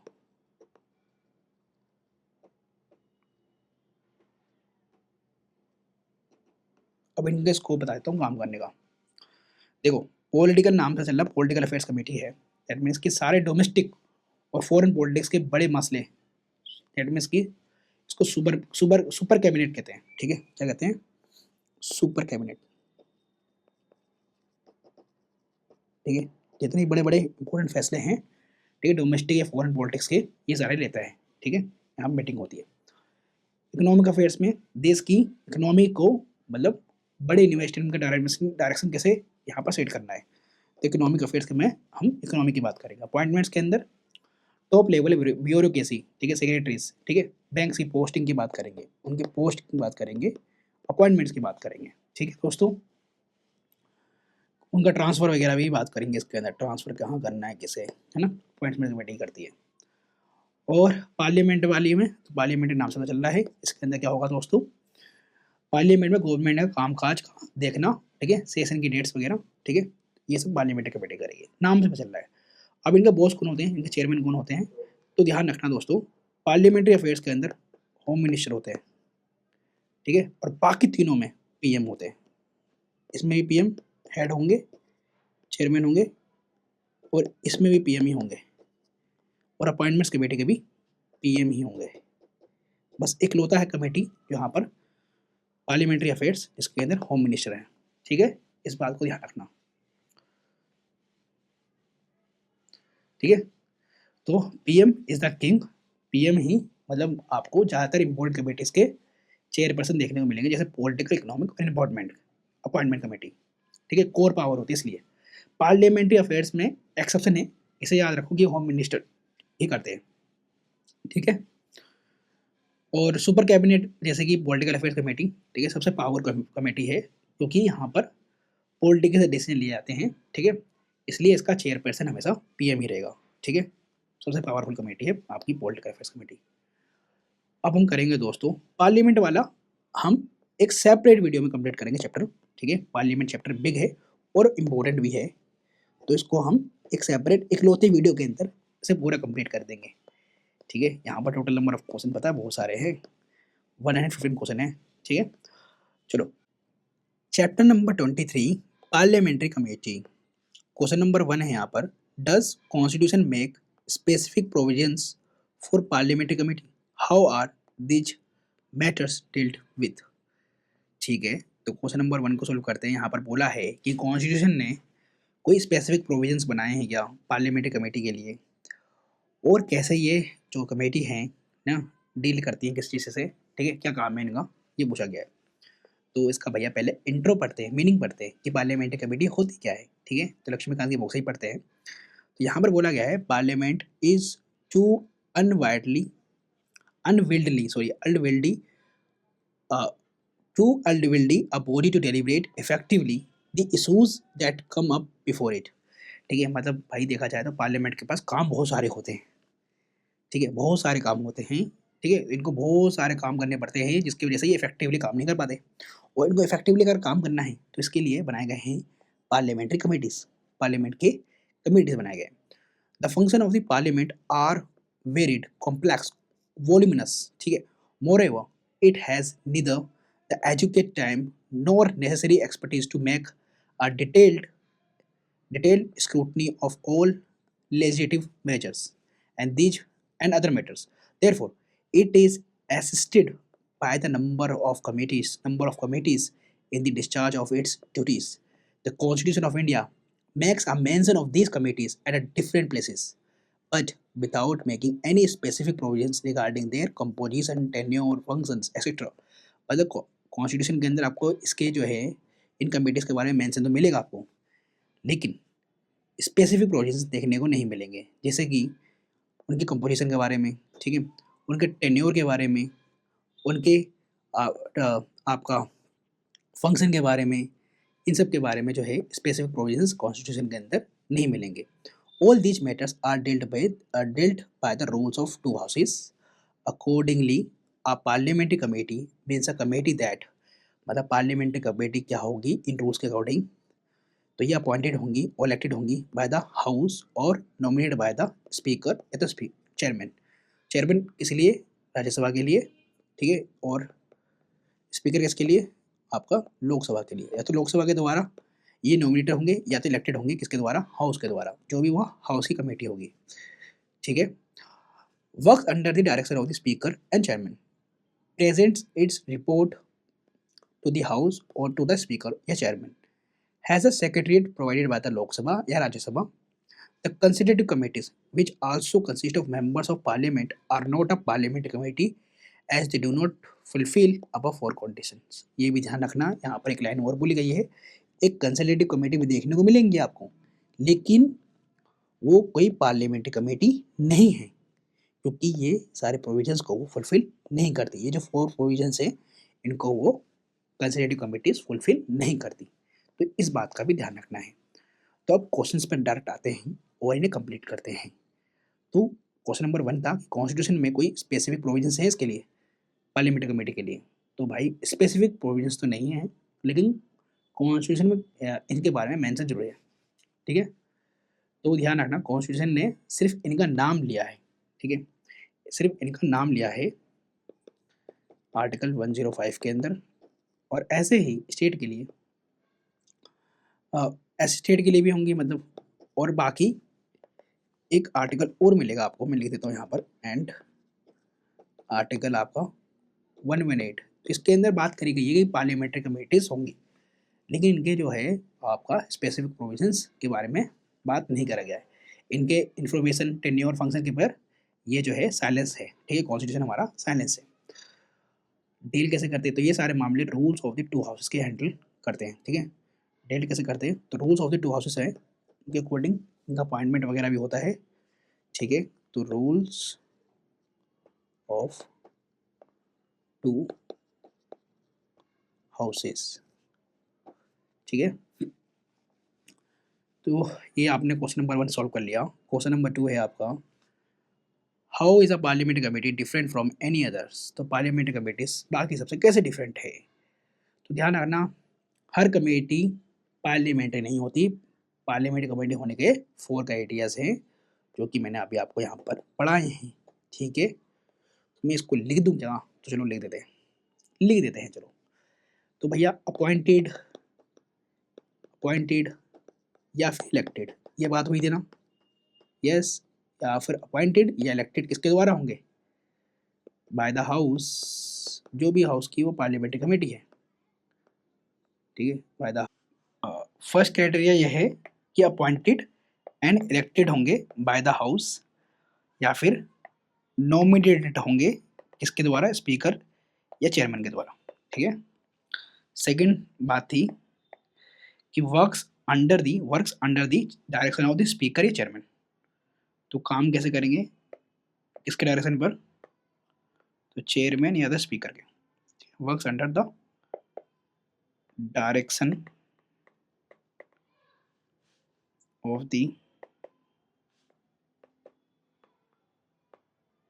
अब इनके स्कोप बता देता हूँ काम करने का। देखो पॉलिटिकल नाम से चल रहा पॉलिटिकल अफेयर्स कमेटी है, दैट मीन्स कि सारे डोमेस्टिक और फॉरेन पॉलिटिक्स के बड़े मसले, दैट मीन्स कि इसको सुपर सुपर सुपर कैबिनेट कहते हैं, ठीक है। क्या कहते हैं? सुपर कैबिनेट, ठीक है। जितने बड़े बड़े इंपॉर्टेंट फैसले हैं, ठीक है, डोमेस्टिक या फॉरेन पॉलिटिक्स के, ये सारे लेता है, ठीक है। यहाँ मीटिंग होती है। इकोनॉमिक अफेयर्स में देश की इकोनॉमी को मतलब बड़े इन्वेस्टमेंट का डायरेक्शन कैसे यहाँ पर सेट करना है, तो इकोनॉमिक अफेयर्स के में हम इकोनॉमी की बात करेंगे। अपॉइंटमेंट्स के अंदर टॉप लेवल ब्यूरोक्रेसी, ठीक है, सेक्रेटरीज, ठीक है, बैंक की पोस्टिंग की बात करेंगे, उनके पोस्ट की बात करेंगे, अपॉइंटमेंट्स की बात करेंगे, ठीक है दोस्तों। उनका ट्रांसफ़र वगैरह भी बात करेंगे इसके अंदर, ट्रांसफ़र कहाँ करना है किसे, है ना, अपॉइंटमेंट कमेटी करती है। और पार्लियामेंट वाली में, तो पार्लियामेंट नाम से पता चल रहा है, इसके अंदर क्या होगा दोस्तों, पार्लियामेंट में गवर्नमेंट का कामकाज का देखना, ठीक है, सेशन की डेट्स वगैरह, ठीक है, ये सब पार्लियामेंट्री कमेटी करेगी, नाम से पता चल रहा है। अब इनका बॉस कौन होते हैं, इनके चेयरमैन कौन होते हैं, तो ध्यान रखना दोस्तों, पार्लियामेंट्री अफेयर्स के अंदर होम मिनिस्टर होते हैं, ठीक है, और बाकी तीनों में पीएम होते हैं। इसमें भी पीएम हेड होंगे, चेयरमैन होंगे, और इसमें भी पीएम ही होंगे, और अपॉइंटमेंट्स कमेटी के भी पीएम ही होंगे। बस इकलौता है कमेटी जो यहाँ पर पार्लियामेंट्री अफेयर्स, जिसके अंदर होम मिनिस्टर है, ठीक है, इस बात को ध्यान रखना, ठीक है। तो PM is the king, PM ही मतलब आपको ज़्यादातर इंपॉर्टेंट कमेटीज के चेयरपर्सन देखने को मिलेंगे, जैसे पॉलिटिकल, इकोनॉमिक और अपॉइंटमेंट कमेटी, ठीक है, कोर पावर होती है। इसलिए पार्लियामेंट्री अफेयर्स में एक्सेप्शन है, इसे याद रखो कि होम मिनिस्टर ही करते हैं, ठीक है। और सुपर कैबिनेट जैसे कि पॉलिटिकल अफेयर्स कमेटी, ठीक है, सबसे पावर कमेटी है, क्योंकि यहाँ पर पॉलिटिकल डिसीजन लिए जाते हैं, ठीक है, इसलिए इसका चेयरपर्सन हमेशा पीएम ही रहेगा, ठीक है। सबसे पावरफुल कमेटी है आपकी पॉलिटिकल अफेयर्स कमेटी। अब हम करेंगे दोस्तों पार्लियामेंट वाला, हम एक सेपरेट वीडियो में कंप्लीट करेंगे चैप्टर, ठीक है। पार्लियामेंट चैप्टर बिग है और इम्पोर्टेंट भी है, तो इसको हम एक सेपरेट इकलौते वीडियो के अंदर इसे पूरा कंप्लीट कर देंगे, ठीक है। यहाँ पर टोटल नंबर ऑफ क्वेश्चन पता है बहुत सारे हैं, 115 क्वेश्चन है, ठीक है। चलो chapter number 23 parliamentary committee, question number 1 है यहाँ पर, does constitution make specific provisions for parliamentary committee, how are these matters dealt with, ठीक है। तो क्वेश्चन नंबर 1 को सोल्व करते हैं। यहाँ पर बोला है कि कॉन्स्टिट्यूशन ने कोई स्पेसिफिक प्रोविजंस बनाए हैं क्या पार्लियामेंट्री कमेटी के लिए, और कैसे ये जो कमेटी है ना डील करती है किस चीज़ से, ठीक है, क्या काम है इनका, ये पूछा गया है। तो इसका भैया पहले इंट्रो पढ़ते हैं, मीनिंग पढ़ते हैं कि पार्लियामेंट्री कमेटी होती क्या है, ठीक है। तो लक्ष्मीकांत की बुक से ही पढ़ते हैं। तो यहाँ पर बोला गया है parliament is too unwieldily unwieldily sorry unwieldy to ultimately a body to deliberate effectively the issues that come up before it, ठीक है। मतलब भाई देखा जाए तो पार्लियामेंट के पास काम बहुत सारे होते हैं, ठीक है, बहुत सारे काम होते हैं, ठीक है, इनको बहुत सारे काम करने पड़ते हैं जिसकी वजह से ये इफेक्टिवली काम नहीं कर पाते, और इनको इफेक्टिवली अगर काम करना है तो इसके लिए बनाए गए हैं पार्लियामेंट्री कमेटीज, पार्लियामेंट के कमेटीज बनाए गए। The function of the parliament are varied complex voluminous, ठीक है, moreover it has neither the adequate time nor necessary expertise to make a detailed scrutiny of all legislative measures and these and other matters. Therefore, it is assisted by the number of committees in the discharge of its duties. The Constitution of India makes a mention of these committees at a different places, but without making any specific provisions regarding their composition, tenure, functions, etc. मतलब constitution के अंदर आपको इसके जो है इन committees के बारे में मेंशन तो मिलेगा आपको, लेकिन स्पेसिफिक प्रोविजंस देखने को नहीं मिलेंगे, जैसे कि उनके कंपोजिशन के बारे में, ठीक है, उनके टेन्योर के बारे में, उनके आपका फंक्शन के बारे में, इन सब के बारे में जो है स्पेसिफिक प्रोविजंस कॉन्स्टिट्यूशन के अंदर नहीं मिलेंगे. All these matters are dealt by the rules of two houses. Accordingly, a parliamentary committee means a committee that, मतलब पार्लियामेंट्री कमेटी क्या होगी इन रूल्स के अकॉर्डिंग, तो ये अपॉइंटेड होंगी और इलेक्टेड होंगी बाय द हाउस और नॉमिनेटेड बाय द स्पीकर या द चेयरमैन. चेयरमैन इसलिए राज्यसभा के लिए, ठीक है, और स्पीकर किसके लिए, आपका लोकसभा के लिए. या तो लोकसभा के द्वारा ये नॉमिनेटेड होंगे या तो इलेक्टेड होंगे किसके द्वारा, हाउस के द्वारा, जो भी वह हाउस की कमेटी होगी. ठीक है. Work under the direction of the speaker and chairman, presents its report to the house और टू द स्पीकर या chairman, has a secretariat provided by the Lok Sabha या Rajya Sabha. The consultative committees, which also consist of members of parliament, are not a parliamentary committee as they do not fulfill above four conditions. ये भी ध्यान रखना, यहाँ पर एक line और बोली गई है, एक कंसल्टेटिव कमेटी भी देखने को मिलेंगी आपको, लेकिन वो कोई पार्लियामेंट्री कमेटी नहीं है, क्योंकि ये सारे प्रोविजंस को वो फुलफिल नहीं करती. ये जो 4 प्रोविजंस है इनको वो कंसल्टेटिव कमिटीज फुलफिल नहीं करती. तो इस बात का भी ध्यान रखना है. तो अब क्वेश्चंस पर डायरेक्ट आते हैं और इन्हें कंप्लीट करते हैं. तो क्वेश्चन नंबर 1 था, कॉन्स्टिट्यूशन में कोई स्पेसिफिक प्रोविजंस है इसके लिए, पार्लियामेंट्री कमेटी के लिए. तो भाई स्पेसिफिक प्रोविजंस तो नहीं है, लेकिन कॉन्स्टिट्यूशन में इनके बारे में मेंशन जरूर है. ठीक है, तो ध्यान रखना, कॉन्स्टिट्यूशन ने सिर्फ इनका नाम लिया है. ठीक है, सिर्फ इनका नाम लिया है आर्टिकल 105 के अंदर. और ऐसे ही स्टेट के लिए ऐसे स्टेट के लिए भी होंगी, मतलब, और बाकी एक आर्टिकल और मिलेगा आपको, मैं लिख देता हूँ यहाँ पर, एंड आर्टिकल आपका 118. तो इसके अंदर बात करी गई है कि पार्लियामेंट्री कमेटीज होंगी, लेकिन इनके जो है आपका स्पेसिफिक प्रोविजंस के बारे में बात नहीं करा गया है. इनके इंफॉर्मेशन, टेन्योर, फंक्शन के पर ये जो है साइलेंस है. ठीक है, कॉन्स्टिट्यूशन हमारा साइलेंस है. डील कैसे करते हैं, तो ये सारे मामले rules of the two houses के हैंडल करते हैं. ठीक है, डील कैसे करते हैं, तो rules of the two houses है, उनके अकॉर्डिंग इनका अपॉइंटमेंट वगैरह भी होता है. ठीक है, तो रूल्स ऑफ टू हाउसेस. ठीक है, तो ये आपने क्वेश्चन नंबर 1 सॉल्व कर लिया. क्वेश्चन नंबर 2 है आपका, how is a parliamentary committee different from any others. तो पार्लियामेंट्री कमेटीज बाकी सबसे कैसे डिफरेंट है. तो ध्यान रखना, हर कमेटी पार्लियामेंट्री नहीं होती. पार्लियामेंट्री कमेटी होने के 4 क्राइटेरियाज हैं, जो कि मैंने अभी आपको यहाँ पर पढ़ाए हैं. ठीक है, मैं इसको लिख दूँ क्या, तो चलो लिख देते हैं चलो. तो भैया अपॉइंटेड या फिर इलेक्टेड, ये बात हुई थी ना. यस, या फिर अपॉइंटेड या इलेक्टेड किसके द्वारा होंगे, बाय द हाउस, जो भी हाउस की वो पार्लियामेंट्री कमेटी है. ठीक है, बाय द फर्स्ट क्राइटेरिया यह है कि अपॉइंटेड एंड इलेक्टेड होंगे बाय द हाउस, या फिर नॉमिनेटेड होंगे किसके द्वारा, स्पीकर या चेयरमैन के द्वारा. ठीक है, सेकंड बात थी कि works under the direction of the speaker या चेयरमैन. तो काम कैसे करेंगे, किसके डायरेक्शन पर, तो चेयरमैन या द स्पीकर के. Works under the direction of the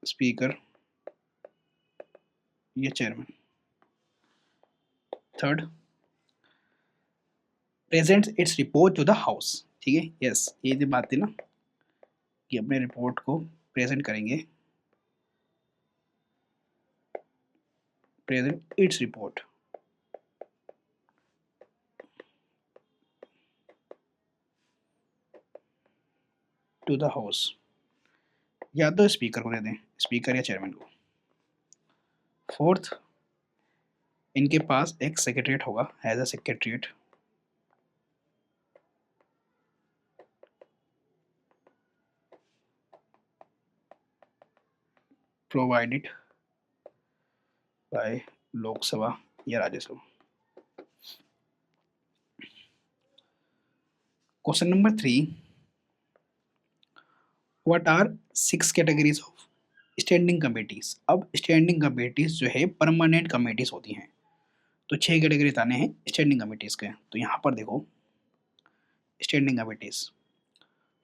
speaker या chairman. Third, presents its report to the house. ठीक है, यस, ये जो बात थी ना कि अपने रिपोर्ट को प्रेजेंट करेंगे, present its report to the house या तो स्पीकर को दे दें, स्पीकर या चेयरमैन को। फोर्थ, इनके पास एक सेक्रेटरीट होगा, as a secretariat. Provided by Lok Sabha या Rajya Sabha. Question number 3, what are 6 categories of standing committees. अब स्टैंडिंग कमेटीज जो है परमानेंट कमेटीज होती हैं, तो 6 कैटेगरीज आने हैं स्टैंडिंग कमेटीज के। तो यहाँ पर देखो स्टैंडिंग कमेटीज,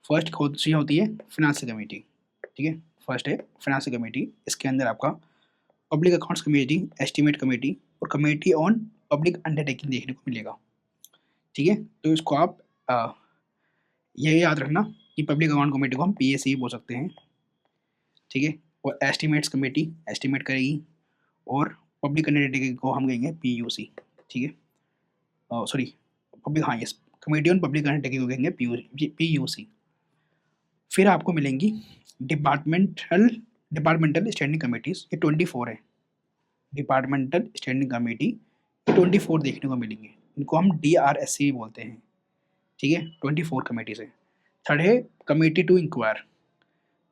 फर्स्ट कौन सी होती है, फाइनेंशियल कमेटी। ठीक है, फर्स्ट है फाइनेंशियल कमेटी। इसके अंदर आपका public accounts committee, estimate committee और कमेटी ऑन पब्लिक अंडरटेकिंग देखने को मिलेगा। ठीक है, तो इसको आप ये याद रखना कि पब्लिक अकाउंट कमेटी को हम PAC बोल सकते हैं। ठीक है, और एस्टीमेट्स कमेटी एस्टीमेट करेगी, और पब्लिक अंडरटेकिंग को हम कहेंगे PUC। ठीक है, सॉरी पब्लिक, हाँ yes, committee on public undertaking को कहेंगे PUC। फिर आपको मिलेंगी डिपार्टमेंटल स्टैंडिंग कमेटीज, ये 24 है। डिपार्टमेंटल स्टैंडिंग कमेटी ये 24 देखने को मिलेंगे, इनको हम DRSC भी बोलते हैं। ठीक है, 24 कमेटीज है। थर्ड है कमेटी टू इंक्वायर,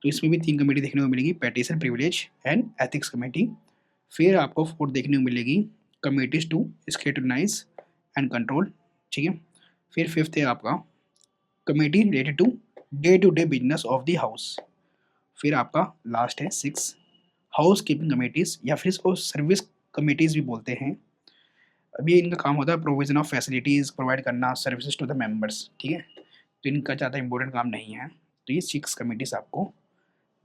तो इसमें भी 3 कमेटी देखने को मिलेगी, petition, privilege and ethics committee. फिर आपको फोर्थ देखने को मिलेगी committees to scrutinise and control. ठीक है, फिर फिफ्थ है आपका committee related to day business of the house. फिर आपका लास्ट है 6 हाउस कीपिंग कमेटीज, या फिर इसको सर्विस कमेटीज भी बोलते हैं। अभी इनका काम होता है प्रोविजन ऑफ फैसिलिटीज प्रोवाइड करना, सर्विसेज टू द मेंबर्स। ठीक है, तो इनका ज़्यादा इंपॉर्टेंट काम नहीं है। तो ये 6 कमेटीज आपको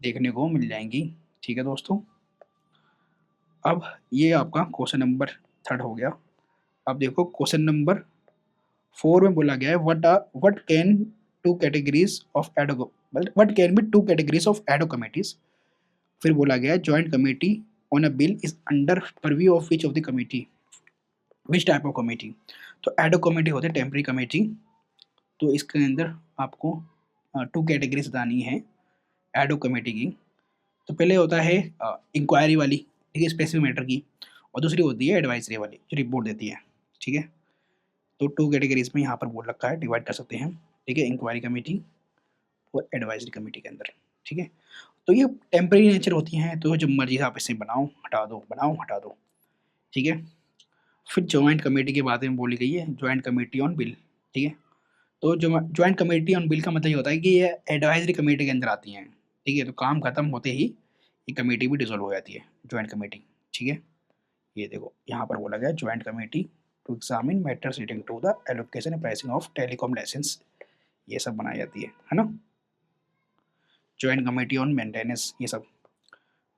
देखने को मिल जाएंगी। ठीक है दोस्तों, अब ये आपका क्वेश्चन नंबर 3 हो गया। अब देखो क्वेश्चन नंबर 4 में बोला गया है what can two categories of ad hoc what can be 2 categories of ad hoc committees. फिर बोला गया है joint committee on a bill is under purview of which of the committee, which type of committee. तो ad hoc committee होते हैं temporary committee, तो इसके अंदर आपको 2 कैटेगरीज बतानी है एडो कमेटी की। तो पहले होता है इंक्वायरी वाली, ठीक है, स्पेसिफिक मैटर की, और दूसरी होती है एडवाइजरी वाली जो रिपोर्ट देती है। ठीक है, तो 2 कैटेगरीज में यहाँ पर बोल रखा है, डिवाइड कर सकते हैं। ठीक है, इंक्वायरी कमेटी और एडवाइजरी कमेटी के अंदर। ठीक है, तो ये टेम्पररी नेचर होती हैं, तो जब मर्जी आप इसे बनाओ हटा दो, बनाओ हटा दो। ठीक है, फिर ज्वाइंट कमेटी के बारे में बोली गई है, ज्वाइंट कमेटी ऑन बिल। ठीक है, तो जो ज्वाइंट कमेटी ऑन बिल का मतलब ये होता है कि ये एडवाइजरी कमेटी के अंदर आती हैं। ठीक है, तो काम खत्म होते ही ये कमेटी भी डिसॉल्व हो जाती है, ज्वाइंट कमेटी। ठीक है, ये देखो यहाँ पर बोला गया joint committee to examine matters relating to the allocation and pricing of telecom licence, ये सब बनाई जाती है ना। ज्वाइंट कमेटी ऑन मेंटेनेंस, ये सब।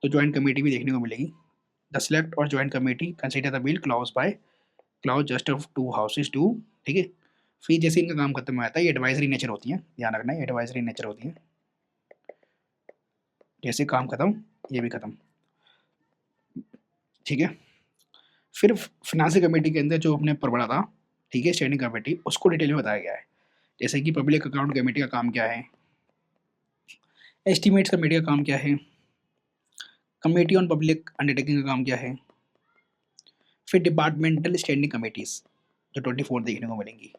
तो ज्वाइंट कमेटी भी देखने को मिलेगी। द सेलेक्ट और joint committee consider the bill clause by clause just of 2 houses too. ठीक है, फिर जैसे इनका काम खत्म हो जाता है, ये एडवाइजरी नेचर होती है, ध्यान रखना है एडवाइजरी नेचर होती है। जैसे काम खत्म, ये भी खत्म। ठीक है, फिर फाइनेंशियल कमेटी के अंदर जो अपने पढ़ा था, ठीक है, स्टैंडिंग कमेटी, उसको डिटेल में बताया गया है। जैसे कि पब्लिक अकाउंट कमेटी का काम क्या है, एस्टीमेट्स कमेटी का काम क्या है, कमेटी ऑन पब्लिक अंडरटेकिंग का काम क्या है, फिर डिपार्टमेंटल स्टैंडिंग कमेटीज जो 24 देखने को मिलेंगी।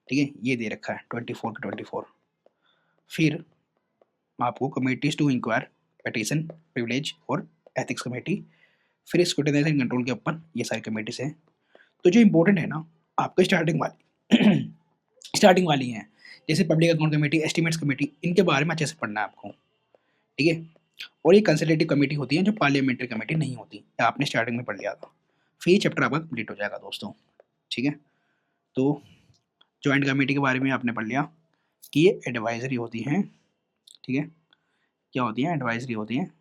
ठीक है, ये दे रखा है 24 का 24। फिर आपको committees to inquire, petition, privilege और एथिक्स कमेटी। फिर स्क्रूटिनाइज एंड कंट्रोल के ऊपर ये सारी कमेटीज हैं। तो जो इंपॉर्टेंट है ना, आपके स्टार्टिंग वाली हैं, जैसे public account committee, estimates committee, इनके बारे में अच्छे से पढ़ना है आपको। ठीक है, और ये कंसल्टेटिव कमेटी होती है जो पार्लियामेंट्री कमेटी नहीं होती, या आपने स्टार्टिंग में पढ़ लिया था। फिर ये चैप्टर आपका कंप्लीट हो जाएगा दोस्तों। ठीक है, तो ज्वाइंट कमेटी के बारे में आपने पढ़ लिया कि ये एडवाइजरी होती हैं। ठीक है, क्या होती हैं, एडवाइजरी होती हैं।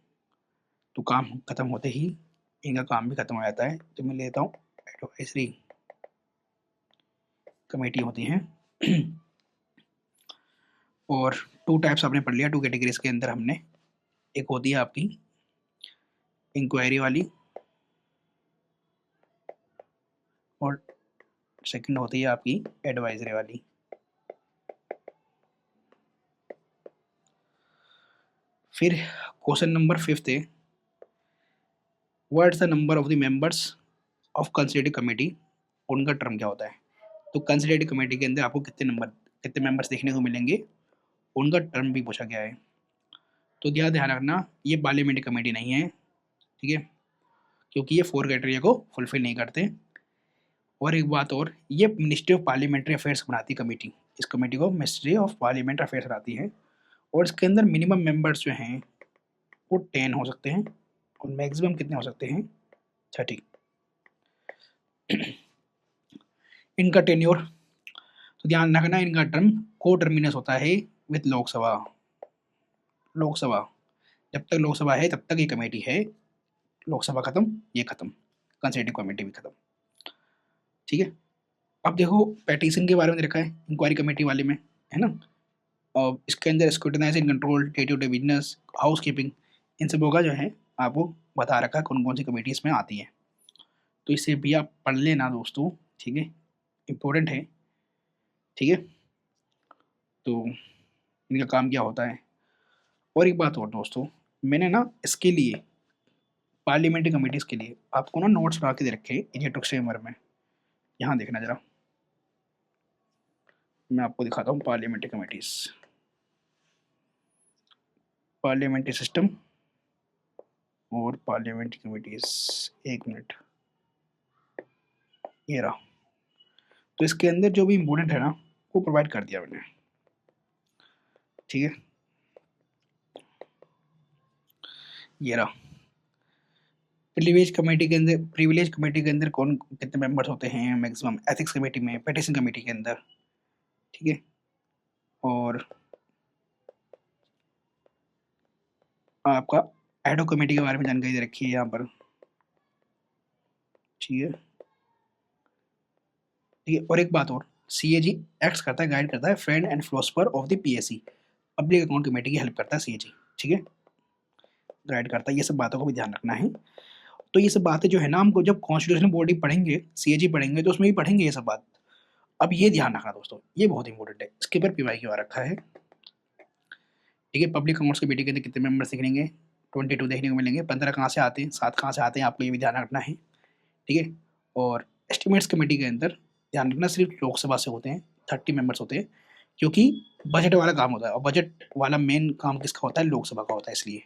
तो काम खत्म होते ही इनका काम भी खत्म हो जाता है, तो मैं लेता हूँ एडवाइजरी कमेटी होती हैं। और 2 टाइप्स आपने पढ़ लिया, 2 कैटेगरीज के अंदर हमने, एक होती है आपकी इंक्वायरी वाली, और सेकंड होती है आपकी एडवाइजरी वाली। फिर क्वेश्चन नंबर 5 है, what is the number of the members of consultative committee, उनका टर्म क्या होता है। तो कंसल्टेटिव कमेटी के अंदर आपको कितने मेंबर्स देखने को मिलेंगे, उनका टर्म भी पूछा गया है। तो ध्यान रखना, ये पार्लियामेंट्री कमेटी नहीं है, ठीक है, क्योंकि ये 4 क्राइटेरिया को फुलफिल नहीं करते। और एक बात और, ये मिनिस्ट्री ऑफ पार्लियामेंट्री अफेयर्स बनाती कमेटी, इस कमेटी को मिनिस्ट्री ऑफ पार्लियामेंट्री अफेयर्स बनाती है। और इसके अंदर मिनिमम मेंबर्स जो हैं वो 10 हो सकते हैं और मैक्सिमम कितने हो सकते हैं, 30। इनका टेन्योर, तो ध्यान रखना, इनका टर्म को टर्मिनस होता है विद लोकसभा। लोकसभा, जब तक लोकसभा है तब तक ये कमेटी है, लोकसभा खत्म, ये खत्म, कंसल्टेटिव कमेटी भी खत्म, ठीक है। अब देखो पेटिशन के बारे में रखा है इंक्वायरी कमेटी वाले में, है ना। और इसके अंदर scrutinising control, day to day business, house keeping, इन सबों का जो है आपको बता रखा है कौन कौन सी कमेटी इसमें आती है। तो इसे भी आप पढ़ लेना दोस्तों, ठीक है, इम्पोर्टेंट है, ठीक है। तो इनका काम क्या होता है। और एक बात और दोस्तों, मैंने ना इसके लिए पार्लियामेंट्री कमेटीज के लिए आपको ना नोट्स बना के दे रखे इडियोटिक स्ट्रीमर में, यहाँ देखना जरा, मैं आपको दिखाता हूँ पार्लियामेंट्री कमेटीज, पार्लियामेंट्री सिस्टम और पार्लियामेंट्री कमेटीज, 1 मिनट, ये रहा। तो इसके अंदर जो भी इम्पोर्टेंट है ना वो प्रोवाइड कर दिया मैंने, ठीक है, ये रहा। प्रिविलेज कमेटी के अंदर कौन कितने मेंबर्स होते हैं मैक्सिमम, एथिक्स कमेटी में, पेटिशन कमेटी के अंदर, ठीक है। और आपका एडो कमेटी के बारे में जानकारी दे रखी है यहाँ पर, ठीक है, ठीक है। और एक बात और, सीएजी एक्ट करता है, गाइड करता है friend and philosopher of the PSC, public account committee की हेल्प करता है सीएजी, ठीक है, गाइड करता है। ये सब बातों को भी ध्यान रखना है। तो ये सब बातें जो है ना, हमको जब कॉन्स्टिट्यूशनल बॉडी पढ़ेंगे, सीएजी पढ़ेंगे, तो उसमें भी पढ़ेंगे ये सब बात। अब ये ध्यान रखना दोस्तों, ये बहुत इंपॉर्टेंट है, इसके ऊपर पीवाई क्यों आ रखा है, ठीक है। पब्लिक अकाउंट्स कमेटी के अंदर कितने मेंबर्स दिखेंगे, 22 देखने को मिलेंगे। 15 कहाँ से आते हैं, 7 कहाँ से आते हैं, आपको ये भी ध्यान रखना है, ठीक है। और एस्टिमेट्स कमेटी के अंदर ध्यान रखना सिर्फ लोकसभा से होते हैं, 30 मेंबर्स होते हैं, क्योंकि बजट वाला काम होता है और बजट वाला मेन काम किसका होता है, लोकसभा का होता है, इसलिए।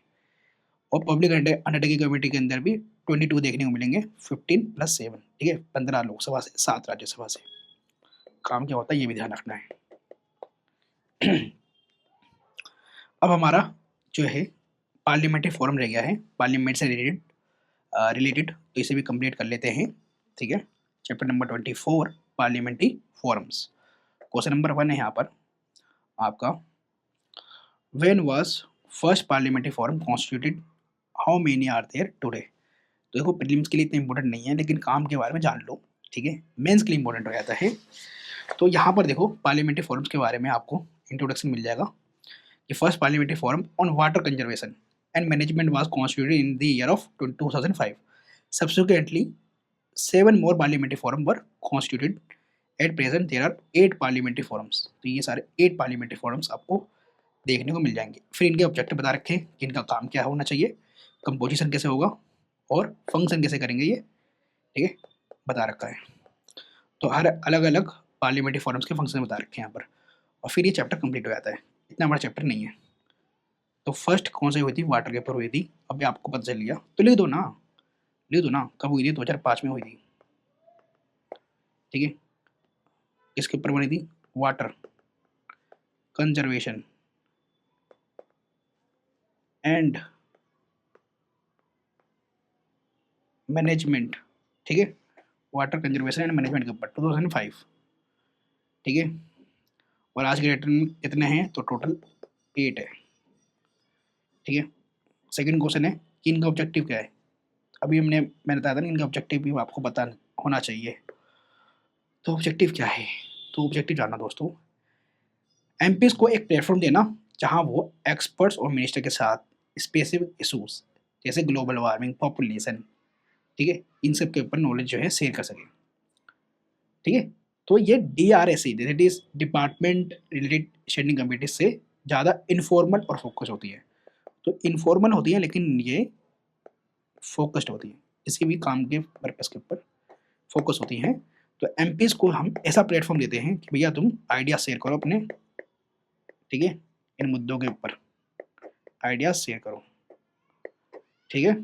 और पब्लिक अंडरटेकिंग कमेटी के अंदर भी 22 देखने को मिलेंगे, 15 + 7, ठीक है, 15 लोकसभा से, 7 राज्यसभा से। काम क्या होता है ये भी ध्यान रखना है। अब हमारा जो है पार्लियामेंट्री फोरम रह गया है, पार्लियामेंट से रिलेटेड, तो इसे भी कंप्लीट कर लेते हैं, ठीक है। Chapter number 24 parliamentary forums. Question number 1 है यहाँ पर आपका, when was first parliamentary forum constituted, how many are there today. तो देखो प्रीलिम्स के लिए इतना इंपॉर्टेंट नहीं है, लेकिन काम के बारे में जान लो, ठीक है, मेंस के लिए इंपॉर्टेंट हो जाता है। तो यहाँ पर देखो पार्लियामेंट्री फोरम्स के बारे में आपको इंट्रोडक्शन मिल जाएगा कि first parliamentary forum on water conservation and management was constituted in the year of 2005। Subsequently 7 more parliamentary forum were constituted. At present there are 8 parliamentary forums। तो ये सारे 8 parliamentary forums आपको देखने को मिल जाएंगे। फिर इनके ऑब्जेक्टिव बता रखे हैं कि इनका काम क्या होना चाहिए, कंपोजिशन कैसे होगा और फंक्शन कैसे करेंगे ये, ठीक है, बता रखा है। तो हर अलग अलग पार्लियामेंट्री फोरम्स के फंक्शन बता रखे हैं यहाँ पर, और फिर ये चैप्टर कंप्लीट हो जाता है। इतना बड़ा चैप्टर नहीं है। तो फर्स्ट कौन सी हुई थी, वाटर के ऊपर हुई थी, अभी आपको पता चल गया, तो लिख दो ना, कब हुई थी, 2005 में हुई थी, ठीक है। इसके ऊपर बनी थी वाटर कंजर्वेशन एंड मैनेजमेंट, ठीक है, वाटर कंजर्वेशन एंड मैनेजमेंट के ऊपर 2005, ठीक है। और आज के डेट में कितने हैं, तो टोटल 8 है, ठीक है। सेकंड क्वेश्चन है कि इनका ऑब्जेक्टिव क्या है। अभी मैंने बताया था ना, इनका ऑब्जेक्टिव भी आपको पता होना चाहिए। तो ऑब्जेक्टिव क्या है, तो ऑब्जेक्टिव जानना दोस्तों, एमपीज को एक प्लेटफॉर्म देना जहां वो एक्सपर्ट्स और मिनिस्टर के साथ स्पेसिफिक इशूज जैसे ग्लोबल वार्मिंग, पॉपुलेशन, ठीक है, इन सब के ऊपर नॉलेज जो है शेयर कर सके, ठीक है। तो ये DRSC that is department related standing committee से ज़्यादा इनफॉर्मल और फोकस होती है। तो इनफॉर्मल होती है लेकिन ये फोकस्ड होती है, किसी भी काम के पर्पस के ऊपर फोकस होती हैं। तो एमपीज को हम ऐसा प्लेटफॉर्म देते हैं कि भैया तुम आइडिया शेयर करो अपने, ठीक है, इन मुद्दों के ऊपर आइडिया शेयर करो, ठीक है,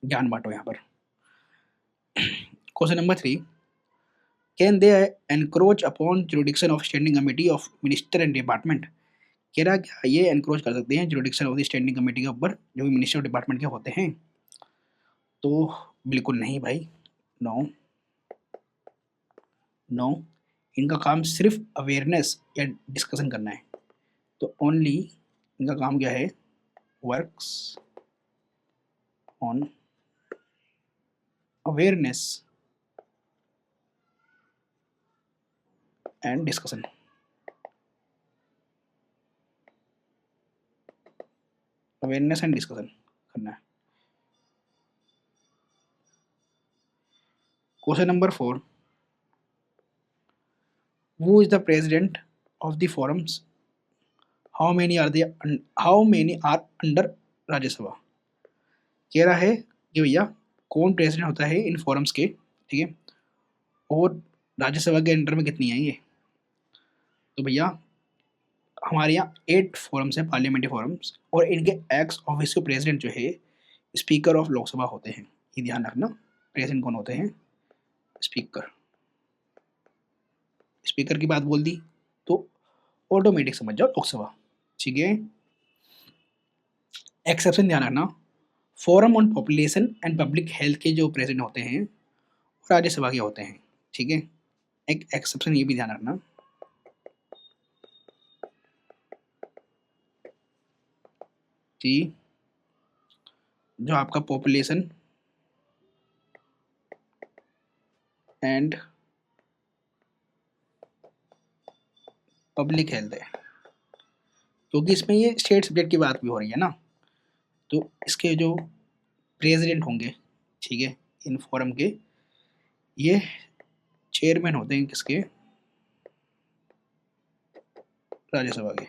ज्ञान बांटो यहाँ पर। Question number 3, can they encroach upon jurisdiction of standing committee of minister and department? कह रहा क्या ये एनक्रोच कर सकते हैं jurisdiction of the standing committee के ऊपर जो भी मिनिस्टर डिपार्टमेंट के होते हैं? तो बिल्कुल नहीं भाई, नो नो, इनका काम सिर्फ अवेयरनेस या डिस्कशन करना है। तो ओनली इनका काम क्या है, works on awareness and discussion. Awareness and discussion करना है। Question number 4, who is the president of the forums, how many are under Rajya Sabha? कह रहा है कि भैया कौन प्रेसिडेंट होता है इन फोरम्स के, ठीक है, और राज्यसभा के अंडर में कितनी है ये? तो भैया हमारे यहाँ 8 फोरम्स हैं, पार्लियामेंट्री फोरम्स, और इनके एक्स ऑफिशियल प्रेसिडेंट जो है स्पीकर ऑफ लोकसभा होते हैं। ये ध्यान रखना, प्रेसिडेंट कौन होते हैं, स्पीकर। स्पीकर की बात बोल दी तो ऑटोमेटिक समझ जाओ लोकसभा, ठीक है। एक्सेप्शन ध्यान रखना, forum on population and public health के जो प्रेसिडेंट होते हैं वो राज्यसभा के होते हैं, ठीक है। एक एक्सेप्शन ये भी ध्यान रखना, कि जो आपका पॉपुलेशन एंड पब्लिक हेल्थ है, क्योंकि इसमें ये स्टेट सब्जेक्ट की बात भी हो रही है ना, तो इसके जो प्रेसिडेंट होंगे, ठीक है, इन फोरम के, ये चेयरमैन होते हैं किसके, राज्यसभा के,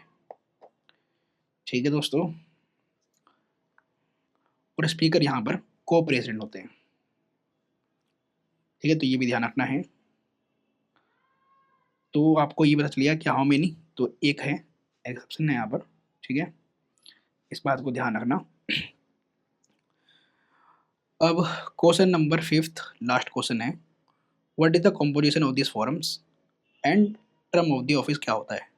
ठीक है दोस्तों। और स्पीकर यहाँ पर को प्रेसिडेंट होते हैं, ठीक है, तो ये भी ध्यान रखना है। तो आपको ये पता चल गया कि हाउ मेनी, तो एक है, एक्सेप्शन है यहाँ पर, ठीक है, इस बात को ध्यान रखना। अब क्वेश्चन नंबर 5, लास्ट क्वेश्चन है, what is the composition of this forums and term of the office क्या होता है?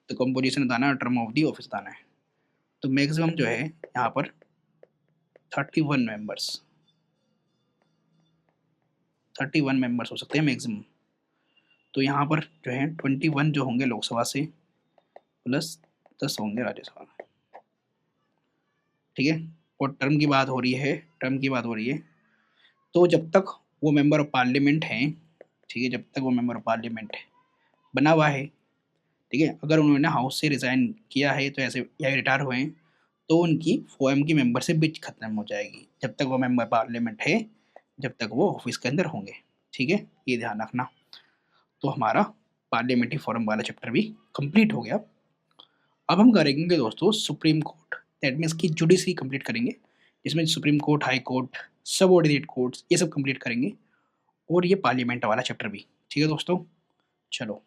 तो कंपोजिशन बताना है, टर्म ऑफ द ऑफिस बताना है। तो मैक्सिमम जो है यहाँ पर 31 मेंबर्स, 31 मेंबर्स हो सकते हैं मैक्सिमम। तो यहाँ पर जो है 21 जो होंगे लोकसभा से प्लस 10 होंगे राज्यसभा में, ठीक है। और टर्म की बात हो रही है, टर्म की बात हो रही है, तो जब तक वो मेंबर ऑफ पार्लियामेंट हैं, ठीक है, जब तक वो मेंबर ऑफ पार्लियामेंट बना हुआ है, ठीक है, अगर उन्होंने हाउस से रिजाइन किया है तो ऐसे या रिटायर हुए हैं तो उनकी फोएम की मेंबरशिप भी खत्म हो जाएगी, जब तक वो मेंबर पार्लियामेंट है, जब तक वो ऑफिस के अंदर होंगे, ठीक है, ये ध्यान रखना। तो हमारा पार्लियामेंट्री फोरम वाला चैप्टर भी कंप्लीट हो गया। अब हम करेंगे दोस्तों सुप्रीम कोर्ट, दैट मीन्स की जुडिशरी कंप्लीट करेंगे, जिसमें supreme court, high court, subordinate courts, ये सब कंप्लीट करेंगे, और ये पार्लियामेंट वाला चैप्टर भी, ठीक है दोस्तों। चलो